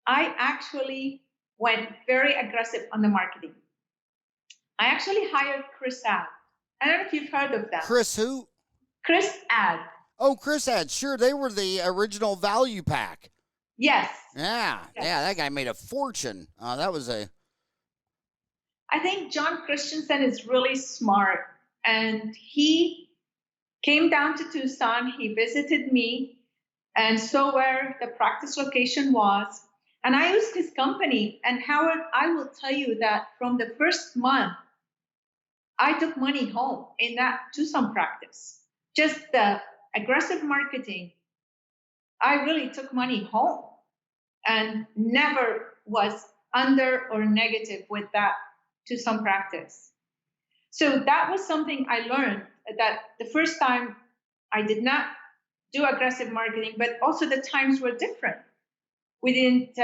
I actually went very aggressive on the marketing. I actually hired Chris Ad. I don't know if you've heard of them. Chris who? Chris Ad. Oh, Chris Ad. Sure, they were the original value pack. Yes. Yeah, that guy made a fortune. That was I think John Christensen is really smart, and he came down to Tucson. He visited me and saw where the practice location was. And I used his company. And Howard, I will tell you that from the first month, I took money home in that Tucson practice. Just the aggressive marketing, I really took money home and never was under or negative with that Tucson practice. So that was something I learned, that the first time I did not do aggressive marketing, but also the times were different. We didn't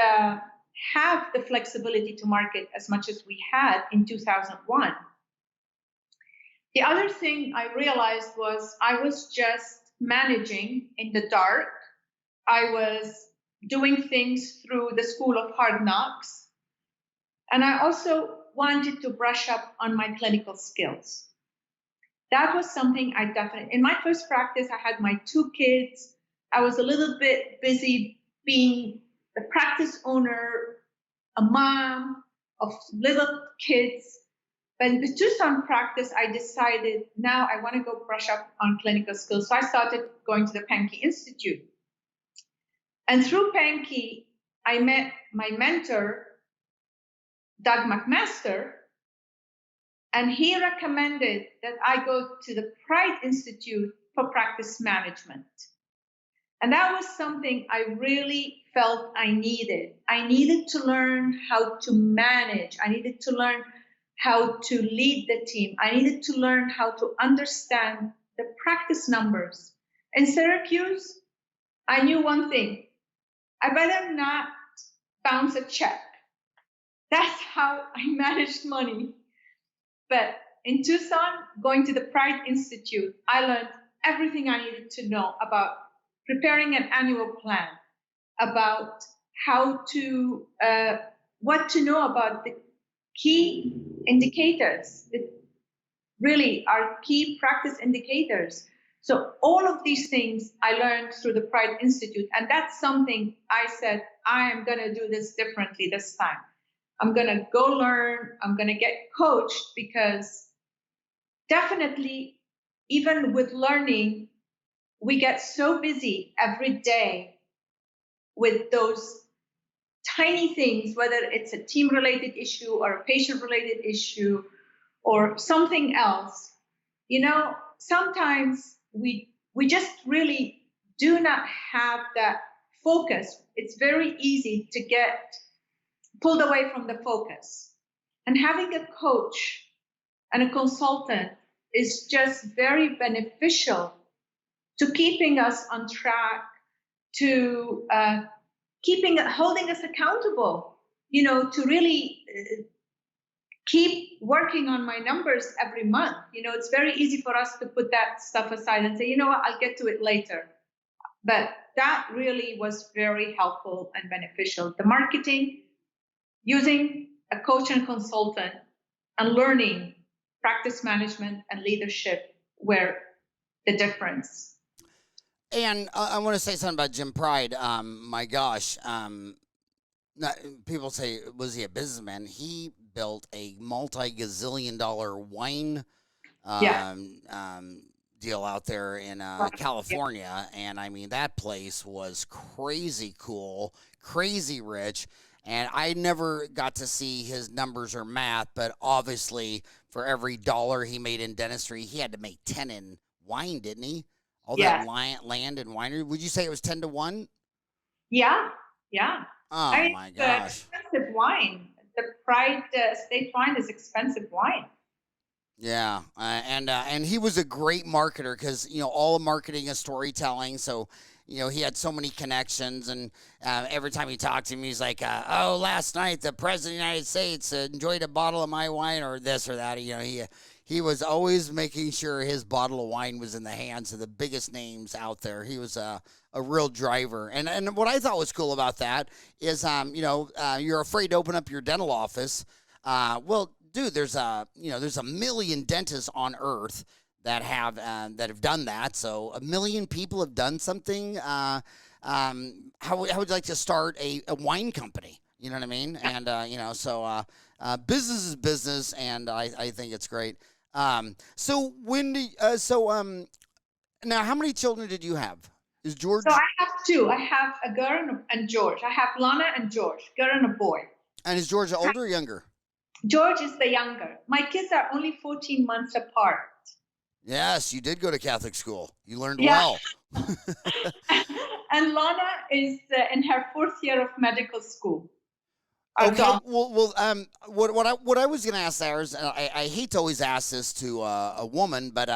have the flexibility to market as much as we had in 2001. The other thing I realized was I was just managing in the dark. I was doing things through the School of Hard Knocks. And I also wanted to brush up on my clinical skills. That was something I definitely, in my first practice, I had my 2 kids. I was a little bit busy being the practice owner, a mom of little kids. But in the Tucson practice, I decided now I want to go brush up on clinical skills. So I started going to the Pankey Institute. And through Pankey, I met my mentor, Doug McMaster, and he recommended that I go to the Pride Institute for Practice Management. And that was something I really felt I needed. I needed to learn how to manage. I needed to learn how to lead the team. I needed to learn how to understand the practice numbers. In Syracuse, I knew one thing. I better not bounce a check. That's how I managed money. But in Tucson, going to the Pride Institute, I learned everything I needed to know about preparing an annual plan, about how to, what to know about the key indicators, that really are key practice indicators. So all of these things I learned through the Pride Institute. And that's something I said, I am going to do this differently this time. I'm going to go learn. I'm going to get coached, because definitely, even with learning, we get so busy every day with those tiny things, whether it's a team-related issue or a patient-related issue or something else. Sometimes we just really do not have that focus. It's very easy to get pulled away from the focus. And having a coach and a consultant is just very beneficial to keeping us on track, to holding us accountable, to really keep working on my numbers every month. It's very easy for us to put that stuff aside and say, you know what, I'll get to it later. But that really was very helpful and beneficial. The marketing, using a coach and consultant, and learning practice management and leadership were the difference. And I want to say something about Jim Pride. My gosh, people say, was he a businessman? He built a multi-gazillion-dollar wine deal out there in California, and I mean that place was crazy cool, crazy rich. And I never got to see his numbers or math, but obviously for every dollar he made in dentistry, he had to make 10 in wine, didn't he? All that land and winery. Would you say it was 10 to 1? Yeah. Oh, my gosh. Expensive wine. The Pride State wine is expensive wine. Yeah, and he was a great marketer because, all marketing is storytelling. So, he had so many connections, and every time he talked to me, he's like, last night the President of the United States enjoyed a bottle of my wine or this or that. He was always making sure his bottle of wine was in the hands of the biggest names out there. He was a real driver. And what I thought was cool about that is, you're afraid to open up your dental office. Well, dude, there's a million dentists on Earth that have done that. So 1 million people have done something. How would you like to start a wine company? You know what I mean? And business is business, and I think it's great. So now how many children did you have? Is George? So I have two. I have a girl and George. I have Lana and George, girl and a boy. And is George older or younger? George is the younger. My kids are only 14 months apart. Yes, you did go to Catholic school. You learned well. And Lana is in her 4th year of medical school. Okay. Well. What I was going to ask there is, I hate to always ask this to a woman, but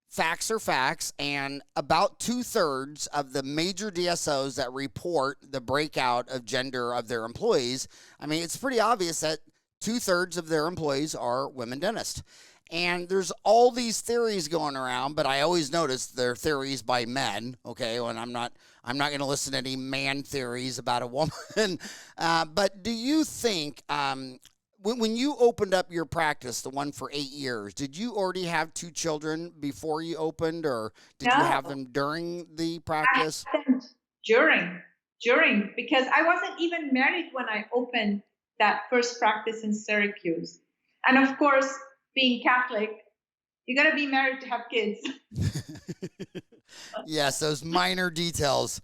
facts are facts, and about 2/3 of the major DSOs that report the breakout of gender of their employees, I mean, it's pretty obvious that 2/3 of their employees are women dentists. And there's all these theories going around, but I always notice they're theories by men. Okay, and I'm not going to listen to any man theories about a woman. But do you think when you opened up your practice, the one for 8 years, did you already have 2 children before you opened, or did you have them during the practice? I had them during, because I wasn't even married when I opened that first practice in Syracuse. And of course, being Catholic, you got to be married to have kids. Yes, those minor details.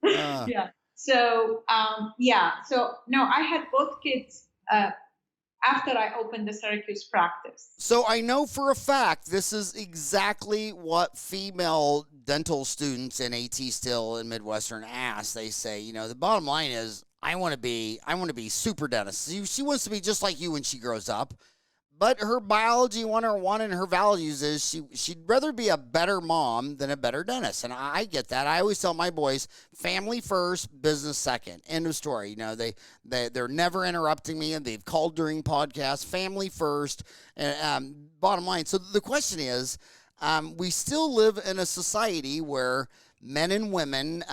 Yeah. So, So, no, I had both kids after I opened the Syracuse practice. So I know for a fact this is exactly what female dental students in AT Still and Midwestern ask. They say, the bottom line is, I want to be super dentist. She wants to be just like you when she grows up. But her biology 101 and her values is she'd rather be a better mom than a better dentist. And I get that. I always tell my boys, family first, business second. End of story. They're never interrupting me, and they've called during podcasts. Family first, bottom line. So the question is, we still live in a society where men and women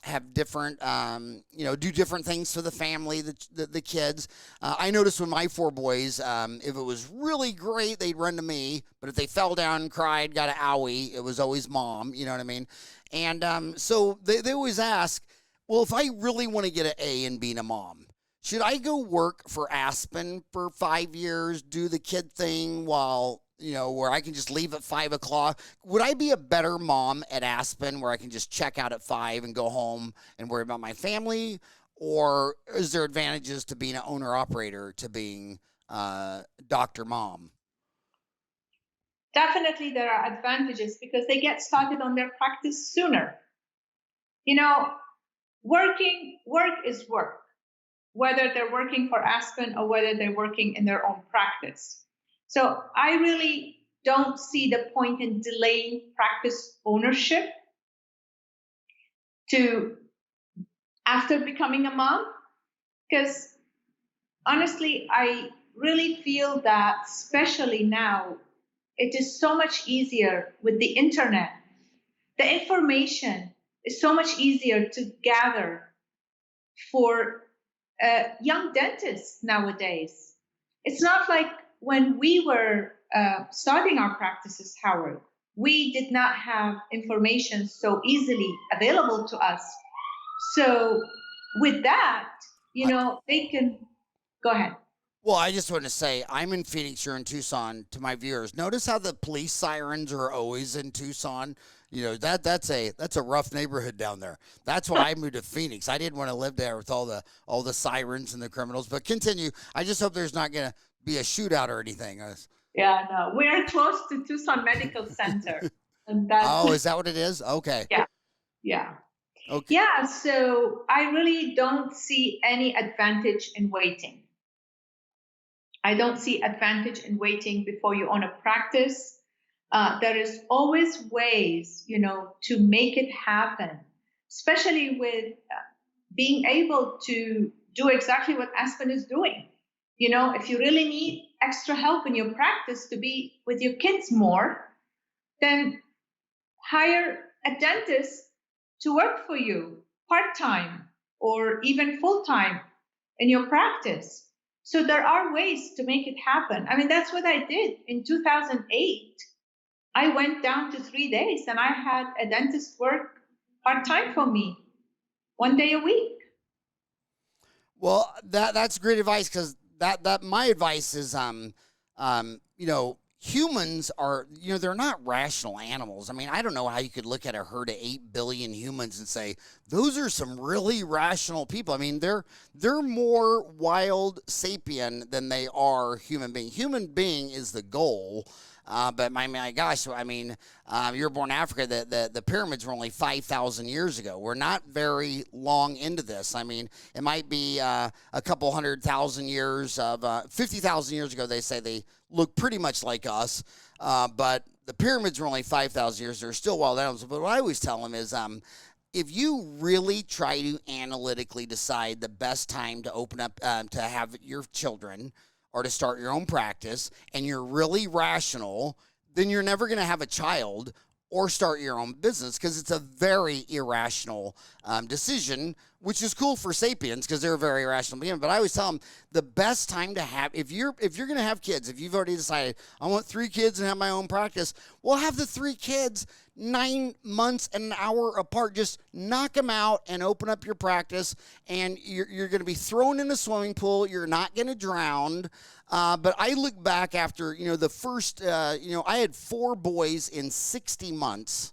have different, do different things for the family, the kids. I noticed with my 4 boys, if it was really great, they'd run to me. But if they fell down and cried, got an owie, it was always mom. You know what I mean? And so they always ask, well, if I really want to get an A in being a mom, should I go work for Aspen for 5 years, do the kid thing while where I can just leave at 5 o'clock. Would I be a better mom at Aspen where I can just check out at 5 and go home and worry about my family? Or is there advantages to being an owner operator to being Dr. Mom? Definitely there are advantages because they get started on their practice sooner. Work is work, whether they're working for Aspen or whether they're working in their own practice. So I really don't see the point in delaying practice ownership to after becoming a mom, because honestly, I really feel that, especially now, it is so much easier with the internet. The information is so much easier to gather for young dentists nowadays. It's not like when we were starting our practices, Howard. We did not have information so easily available to us. So with that, they can go ahead. Well, I just want to say I'm in Phoenix, you're in Tucson. To my viewers, notice how the police sirens are always in Tucson. That's a rough neighborhood down there. That's why I moved to Phoenix. I didn't want to live there with all the sirens and the criminals. But continue. I just hope there's not going to be a shootout or anything. Yeah, no, we're close to Tucson Medical Center, and is that what it is? Okay. Yeah. Okay. Yeah. So I really don't see any advantage in waiting. I don't see advantage in waiting before you own a practice. There is always ways, to make it happen, especially with being able to do exactly what Aspen is doing. If you really need extra help in your practice to be with your kids more, then hire a dentist to work for you part-time or even full-time in your practice. So there are ways to make it happen. I mean, that's what I did in 2008. I went down to 3 days and I had a dentist work part-time for me 1 day a week. Well, that's great advice, because that my advice is, humans are, they're not rational animals. I mean, I don't know how you could look at a herd of 8 billion humans and say, those are some really rational people. I mean, they're more wild sapien than they are human being. Human being is the goal. But my gosh, I mean, you were born in Africa. The pyramids were only 5,000 years ago. We're not very long into this. I mean, it might be a couple 100,000 years of 50,000 years ago. They say they look pretty much like us, but the pyramids were only 5,000 years. They're still wild animals. But what I always tell them is, if you really try to analytically decide the best time to open up to have your children, or to start your own practice, and you're really rational, then you're never going to have a child or start your own business, because it's a very irrational decision, which is cool for sapiens because they're very rational beings. But I always tell them the best time to have, if you're going to have kids, if you've already decided, I want 3 kids and have my own practice, well, have the 3 kids 9 months and an hour apart. Just knock them out and open up your practice, and you're going to be thrown in a swimming pool. You're not going to drown. But I look back after, the first, I had 4 boys in 60 months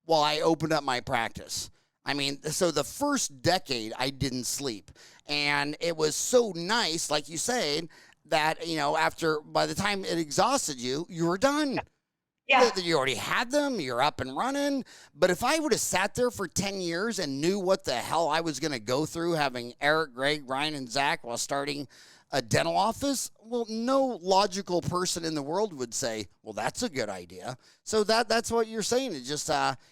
while I opened up my practice. I mean, so the first decade I didn't sleep, and it was so nice, like you say, that, by the time it exhausted you, you were done. Yeah. You already had them, you're up and running. But if I would have sat there for 10 years and knew what the hell I was going to go through, having Eric, Greg, Ryan, and Zach while starting a dental office, well, no logical person in the world would say, well, that's a good idea. So that's what you're saying. It's just,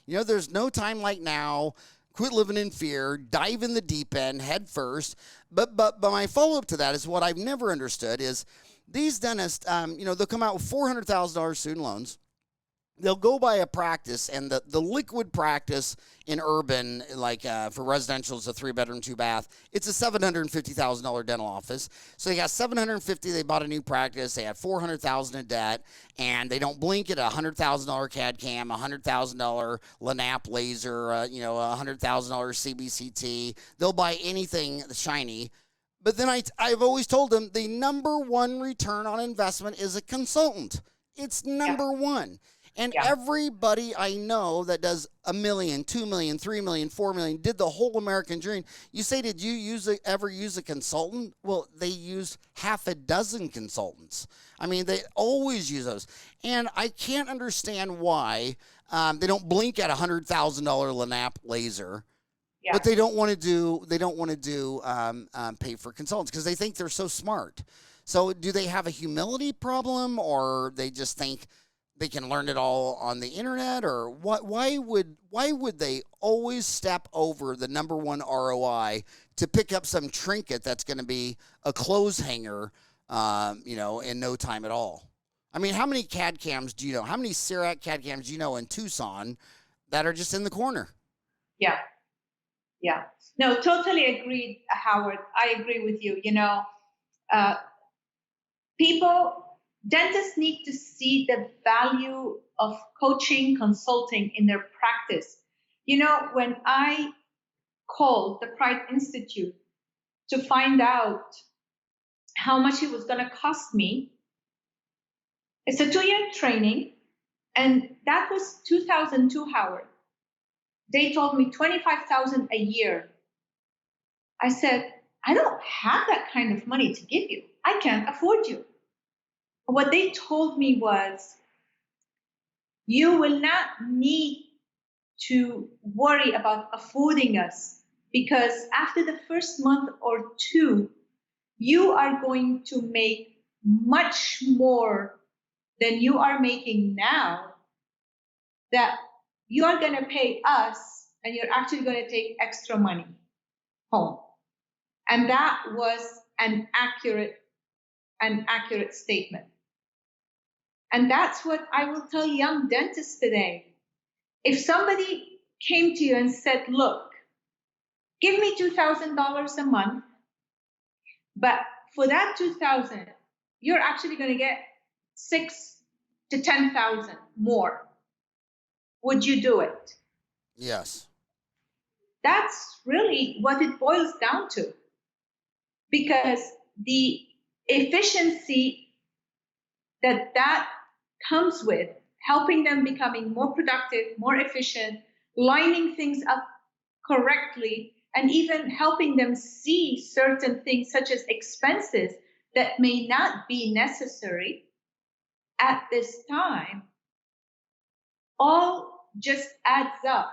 there's no time like now. Quit living in fear, dive in the deep end, head first. But my follow-up to that is what I've never understood is these dentists, they'll come out with $400,000 student loans. They'll go buy a practice, and the liquid practice in urban, like for residential, is a 3-bedroom, 2-bath. It's a $750,000 dental office. So they got $750,000. They bought a new practice. They had $400,000 in debt, and they don't blink at a $100,000 CAD cam, $100,000 Lanap laser, a $100,000 CBCT. They'll buy anything shiny. But then I've always told them the number one return on investment is a consultant. It's Yeah. number one. And Yeah. everybody I know that does $1 million, $2 million, $3 million, $4 million, did the whole American dream. You say, did you ever use a consultant? Well, they used half a dozen consultants. I mean, they always use those. And I can't understand why they don't blink at a $100,000 Lanap laser. Yeah. But they don't want to do. They don't want to do pay for consultants because they think they're so smart. So do they have a humility problem, or they just think they can learn it all on the internet, or what? Why would they always step over the number one ROI to pick up some trinket that's going to be a clothes hanger, in no time at all? I mean, how many CAD cams do you know? How many Cerac CAD cams do you know in Tucson that are just in the corner? Yeah. Yeah. No, totally agreed, Howard. I agree with you. Dentists need to see the value of coaching, consulting in their practice. When I called the Pride Institute to find out how much it was going to cost me, it's a 2-year training, and that was 2002, Howard. They told me $25,000 a year. I said, I don't have that kind of money to give you. I can't afford you. What they told me was, you will not need to worry about affording us, because after the first month or two, you are going to make much more than you are making now, that you are going to pay us and you're actually going to take extra money home. And that was an accurate statement. And that's what I will tell young dentists today. If somebody came to you and said, look, give me $2,000 a month, but for that $2,000, you're actually going to get $6,000 to $10,000 more, would you do it? Yes. That's really what it boils down to. Because the efficiency that comes with helping them becoming more productive, more efficient, lining things up correctly, and even helping them see certain things such as expenses that may not be necessary at this time, all just adds up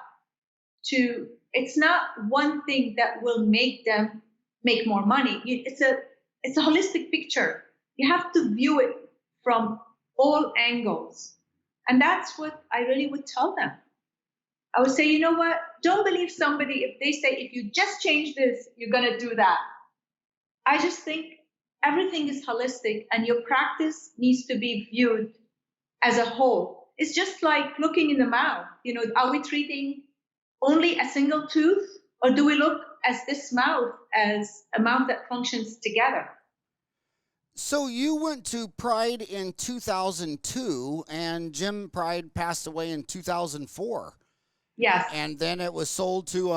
to, it's not one thing that will make them make more money. It's a holistic picture. You have to view it from all angles. And that's what I really would tell them. I would say, you know what? Don't believe somebody if they say, if you just change this, you're going to do that. I just think everything is holistic, and your practice needs to be viewed as a whole. It's just like looking in the mouth. Are we treating only a single tooth, or do we look at this mouth as a mouth that functions together? So you went to Pride in 2002, and Jim Pride passed away in 2004. Yes. And then it was sold to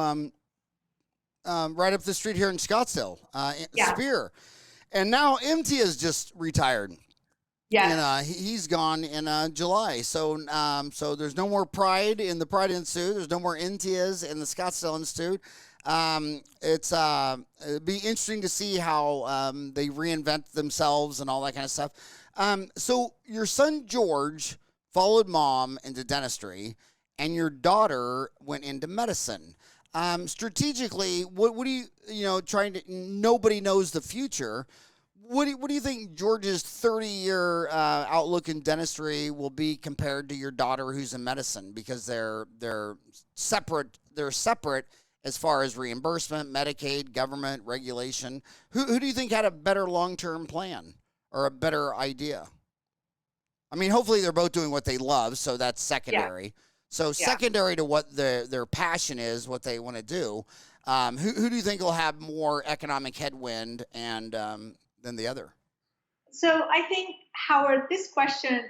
right up the street here in Scottsdale, Yeah. Spear. And now MT has just retired. Yeah. And he's gone in July. So there's no more Pride in the Pride Institute. There's no more NTIAs in the Scottsdale Institute. It'd be interesting to see how they reinvent themselves and all that kind of stuff. So your son George followed mom into dentistry, and your daughter went into medicine. Strategically, what do you nobody knows the future. What do you think George's 30-year outlook in dentistry will be compared to your daughter who's in medicine? Because they're separate. They're separate as far as reimbursement, Medicaid, government, regulation. Who do you think had a better long-term plan or a better idea? I mean, hopefully they're both doing what they love, so that's secondary. Yeah. So secondary to what their passion is, what they want to do, who do you think will have more economic headwind and than the other? So I think, Howard, this question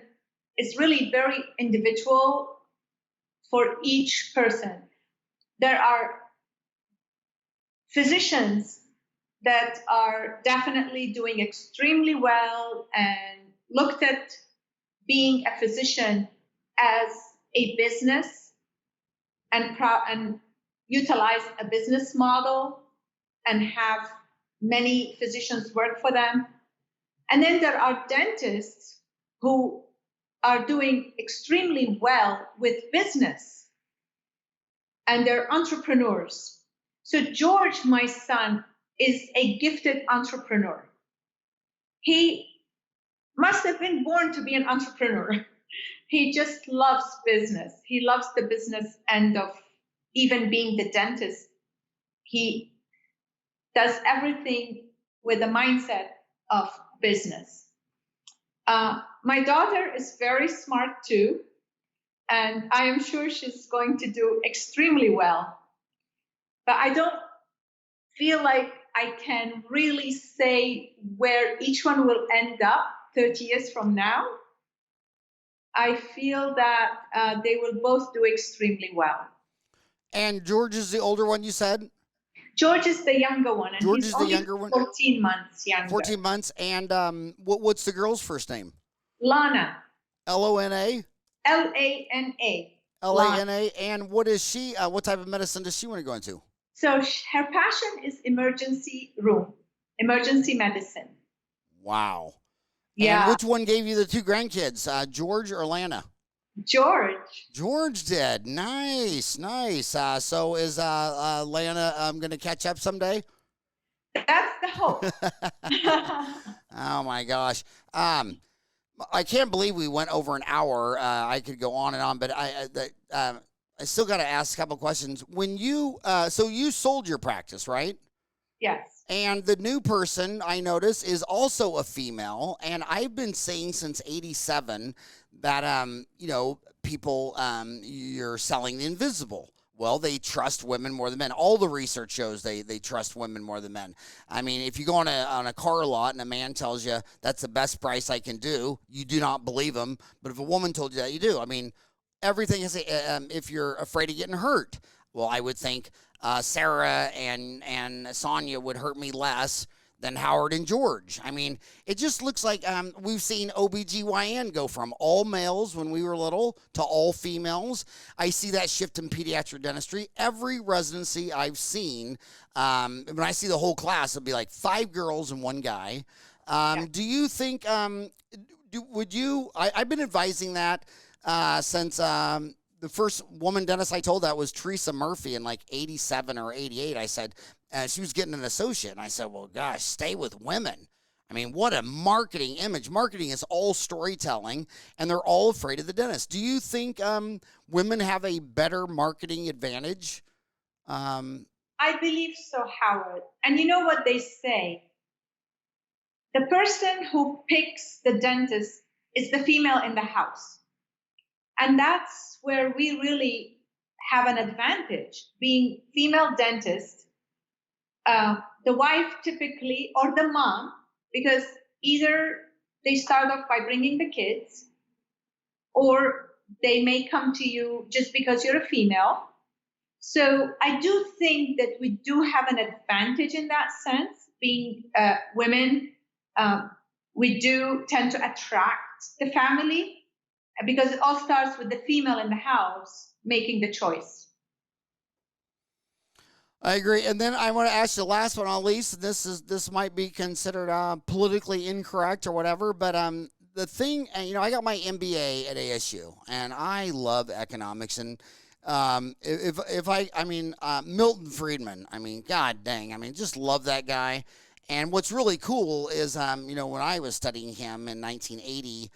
is really very individual for each person. There are physicians that are definitely doing extremely well and looked at being a physician as a business and utilize a business model and have many physicians work for them. And then there are dentists who are doing extremely well with business, and they're entrepreneurs. So George, my son, is a gifted entrepreneur. He must have been born to be an entrepreneur. He just loves business. He loves the business end of even being the dentist. He does everything with the mindset of business. My daughter is very smart too, and I am sure she's going to do extremely well. But I don't feel like I can really say where each one will end up 30 years from now. I feel that they will both do extremely well. And George is the older one, you said? George is the younger one, and George he's is the only younger one? 14 months younger. 14 months. And what's the girl's first name? Lana. Lona? Lana. Lana. And what is she? What type of medicine does she want to go into? So her passion is emergency room, emergency medicine. Wow. Yeah. And which one gave you the two grandkids, George or Lana? George. George did. Nice, nice. So is Lana going to catch up someday? That's the hope. Oh my gosh. I can't believe we went over an hour. I could go on and on, but I still got to ask a couple questions. When you, so you sold your practice, right? Yes. And the new person I notice is also a female. And I've been saying since '87 that, people, you're selling the invisible. Well, they trust women more than men. All the research shows they trust women more than men. I mean, if you go on a car lot and a man tells you that's the best price I can do, you do not believe him. But if a woman told you that, you do. I mean, everything is, if you're afraid of getting hurt, well, I would think Sarah and Sonia would hurt me less than Howard and George. I mean, it just looks like we've seen OBGYN go from all males when we were little to all females. I see that shift in pediatric dentistry. Every residency I've seen, when I see the whole class, it'll be like 5 girls and 1 guy. Do you think, would you, I've been advising that since the first woman dentist I told that was Teresa Murphy in like 87 or 88. I said, she was getting an associate. And I said, well, gosh, stay with women. I mean, what a marketing image. Marketing is all storytelling, and they're all afraid of the dentist. Do you think women have a better marketing advantage? I believe so, Howard. And you know what they say? The person who picks the dentist is the female in the house. And that's where we really have an advantage, being female dentist. The wife typically, or the mom, because either they start off by bringing the kids, or they may come to you just because you're a female. So I do think that we do have an advantage in that sense, being women. We do tend to attract the family because it all starts with the female in the house making the choice. I agree. And then I want to ask you the last one, Elise. This might be considered politically incorrect or whatever, but the thing, I got my MBA at ASU, and I love economics. And Milton Friedman, God dang, just love that guy. And what's really cool is, when I was studying him in 1980,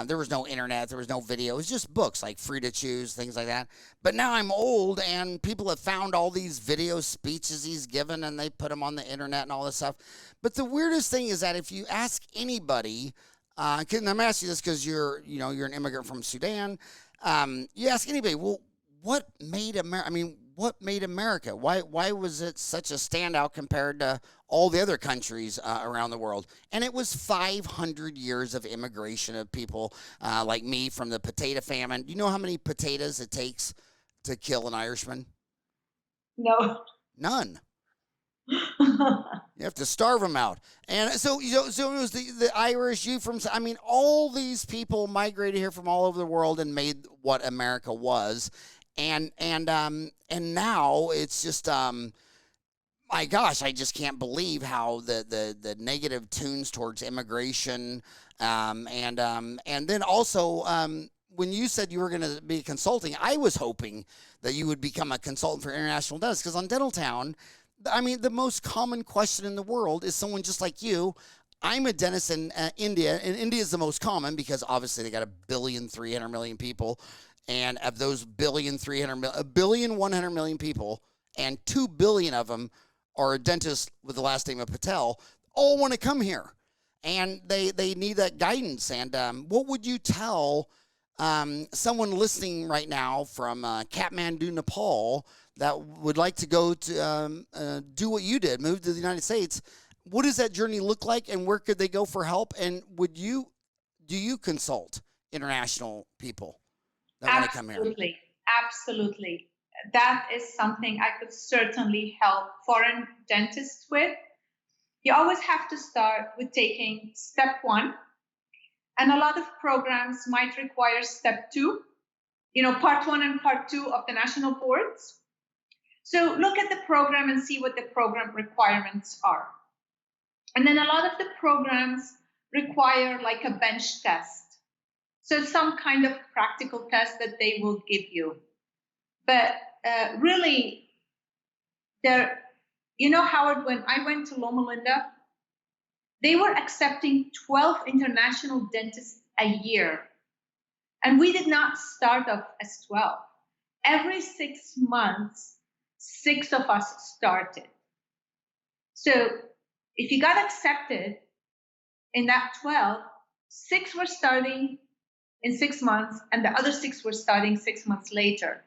there was no internet, there was no video. It was just books like Free to Choose, things like that. But now I'm old, and people have found all these video speeches he's given, and they put them on the internet and all this stuff. But the weirdest thing is that if you ask anybody, and I'm asking you this because you're an immigrant from Sudan, you ask anybody, well, what made America? What made America? Why was it such a standout compared to all the other countries around the world? And it was 500 years of immigration of people like me from the potato famine. Do you know how many potatoes it takes to kill an Irishman? No. None. You have to starve them out. And so, so it was the Irish, you from, I mean, all these people migrated here from all over the world and made what America was. And now it's just, my gosh, I just can't believe how the negative tunes towards immigration, and then also, when you said you were going to be consulting, I was hoping that you would become a consultant for international dentists, because on Dental Town, I mean, the most common question in the world is someone just like you. I'm a dentist in India, and India is the most common because obviously they got 1,300,000,000 people, and of those 1,100,000,000 people, and 2 billion of them are a dentist with the last name of Patel, all want to come here, and they need that guidance. And what would you tell someone listening right now from Kathmandu, Nepal, that would like to go to do what you did, move to the United States? What does that journey look like, and where could they go for help? And do you consult international people that want to come here? Absolutely. Absolutely. That is something I could certainly help foreign dentists with. You always have to start with taking step 1. And a lot of programs might require step 2, part 1 and part 2 of the national boards. So look at the program and see what the program requirements are. And then a lot of the programs require like a bench test. So some kind of practical test that they will give you. But really, Howard, when I went to Loma Linda, they were accepting 12 international dentists a year. And we did not start off as 12. Every 6 months, 6 of us started. So if you got accepted in that 12, 6 were starting in 6 months, and the other 6 were starting 6 months later.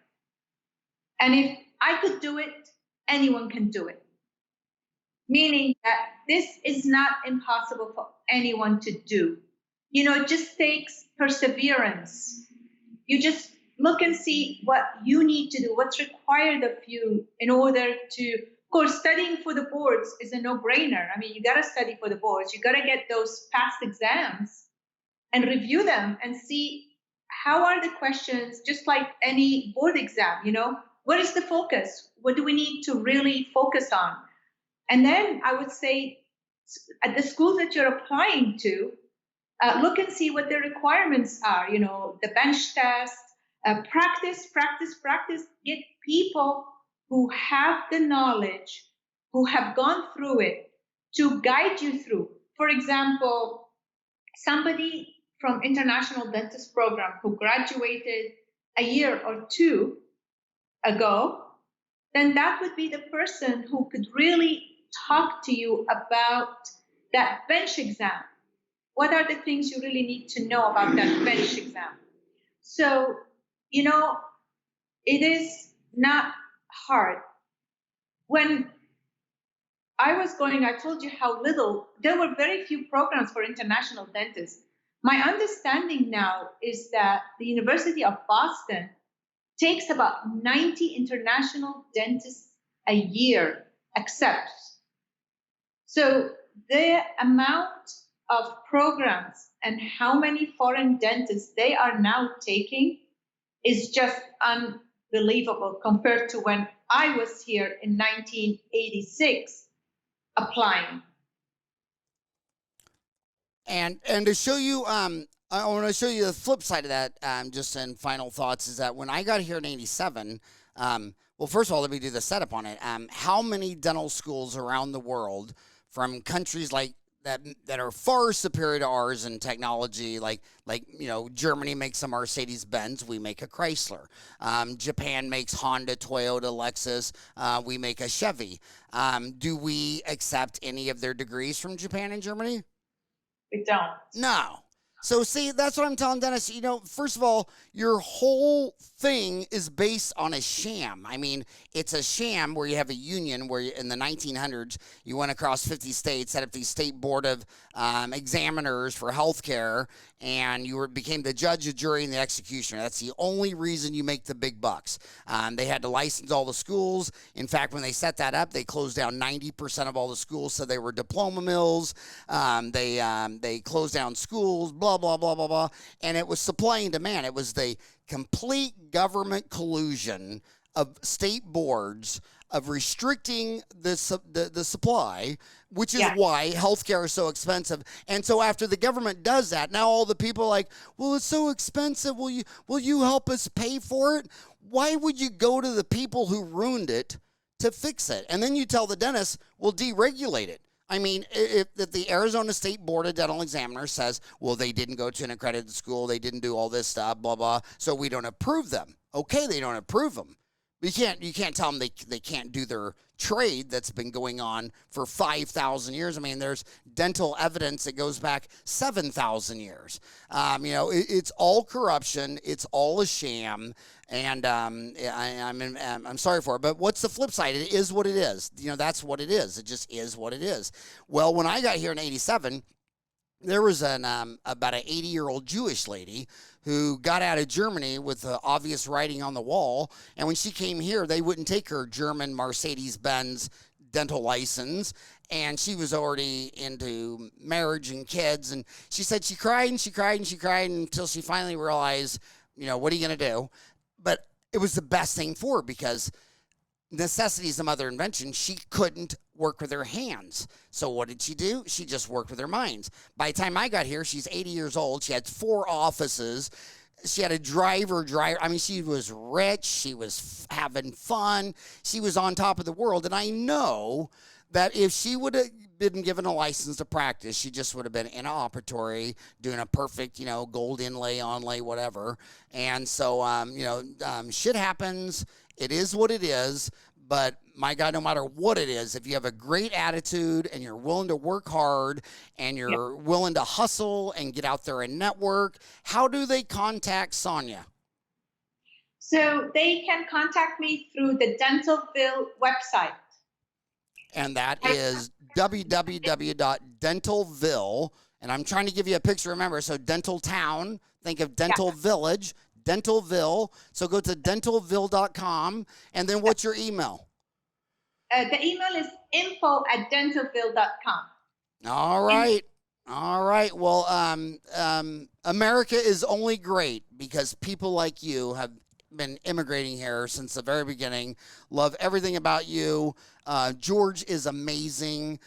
And if I could do it, anyone can do it. Meaning that this is not impossible for anyone to do. It just takes perseverance. You just look and see what you need to do, what's required of you in order to, of course, studying for the boards is a no-brainer. I mean, you got to study for the boards. You got to get those past exams and review them and see how are the questions, just like any board exam, what is the focus? What do we need to really focus on? And then I would say at the schools that you're applying to, look and see what the requirements are, the bench test, practice. Get people who have the knowledge, who have gone through it, to guide you through. For example, somebody from International Dentist Program who graduated a year or 2 ago, then that would be the person who could really talk to you about that bench exam. What are the things you really need to know about that bench exam? So, it is not hard. When I was going, I told you how little, there were very few programs for international dentists. My understanding now is that the University of Boston takes about 90 international dentists a year, accepts. So the amount of programs and how many foreign dentists they are now taking is just unbelievable compared to when I was here in 1986 applying. And to show you, I want to show you the flip side of that, just in final thoughts, is that when I got here in 87, well, first of all, let me do the setup on it. How many dental schools around the world from countries like that are far superior to ours in technology, like Germany makes a Mercedes-Benz, we make a Chrysler. Japan makes Honda, Toyota, Lexus, we make a Chevy. Do we accept any of their degrees from Japan and Germany? We don't. No. So see, that's what I'm telling dentists. First of all, your whole thing is based on a sham. I mean, it's a sham where you have a union where in the 1900s, you went across 50 states, set up the state board of examiners for healthcare, and you became the judge, the jury, and the executioner. That's the only reason you make the big bucks. They had to license all the schools. In fact, when they set that up, they closed down 90% of all the schools, so they were diploma mills. They closed down schools, blah, blah, blah, blah, blah. And it was supply and demand. It was the complete government collusion of state boards of restricting the supply, which is why healthcare is so expensive. And so after the government does that, now all the people are like, well, it's so expensive. Will you help us pay for it? Why would you go to the people who ruined it to fix it? And then you tell the dentist, we'll deregulate it. I mean, if the Arizona State Board of Dental Examiners says, well, they didn't go to an accredited school, they didn't do all this stuff, blah, blah, so we don't approve them. Okay, they don't approve them. You can't tell them they can't do their trade that's been going on for 5,000 years. I mean, there's dental evidence that goes back 7,000 years. It's all corruption. It's all a sham. And I'm sorry for it. But what's the flip side? It is what it is. That's what it is. It just is what it is. Well, when I got here in 87, there was about an 80-year-old Jewish lady who got out of Germany with obvious writing on the wall. And when she came here, they wouldn't take her German Mercedes-Benz dental license. And she was already into marriage and kids. And she said she cried and she cried and she cried until she finally realized, what are you going to do? But it was the best thing for her because necessity is the mother of invention. She couldn't work with her hands. So what did she do? She just worked with her minds. By the time I got here, she's 80 years old. She had 4 offices. She had a driver. I mean, she was rich. She was having fun. She was on top of the world. And I know that if she would have been given a license to practice, she just would have been in an operatory doing a perfect, gold inlay, onlay, whatever. And so, shit happens. It is what it is. But my God, no matter what it is, if you have a great attitude and you're willing to work hard and you're willing to hustle and get out there and network, how do they contact Sonia? So they can contact me through the Dentalvil website. And that is www.dentalvil. And I'm trying to give you a picture, remember. So Dental Town, think of Dental Village. Dentalvil. So go to dentalvil.com. And then what's your email? The email is info@dentalvil.com. All right. All right. Well, America is only great because people like you have been immigrating here since the very beginning. Love everything about you. George is amazing.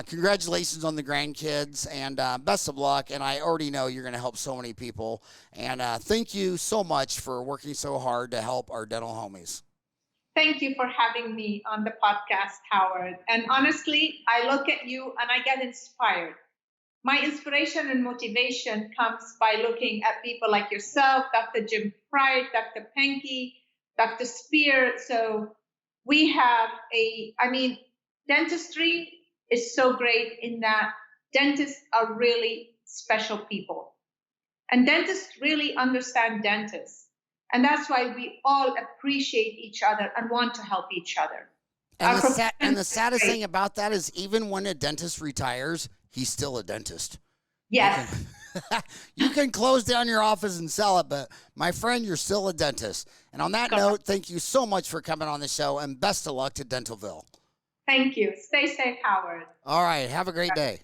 Congratulations on the grandkids and best of luck. And I already know you're going to help so many people. And thank you so much for working so hard to help our dental homies. Thank you for having me on the podcast, Howard. And honestly, I look at you and I get inspired. My inspiration and motivation comes by looking at people like yourself, Dr. Jim Pride, Dr. Penke, Dr. Spear. So we have dentistry is so great in that dentists are really special people. And dentists really understand dentists. And that's why we all appreciate each other and want to help each other. And the saddest thing about that is even when a dentist retires, he's still a dentist. Yes. You can close down your office and sell it, but my friend, you're still a dentist. And on that note, thank you so much for coming on the show and best of luck to Dentalvil. Thank you. Stay safe, Howard. All right. Have a great day.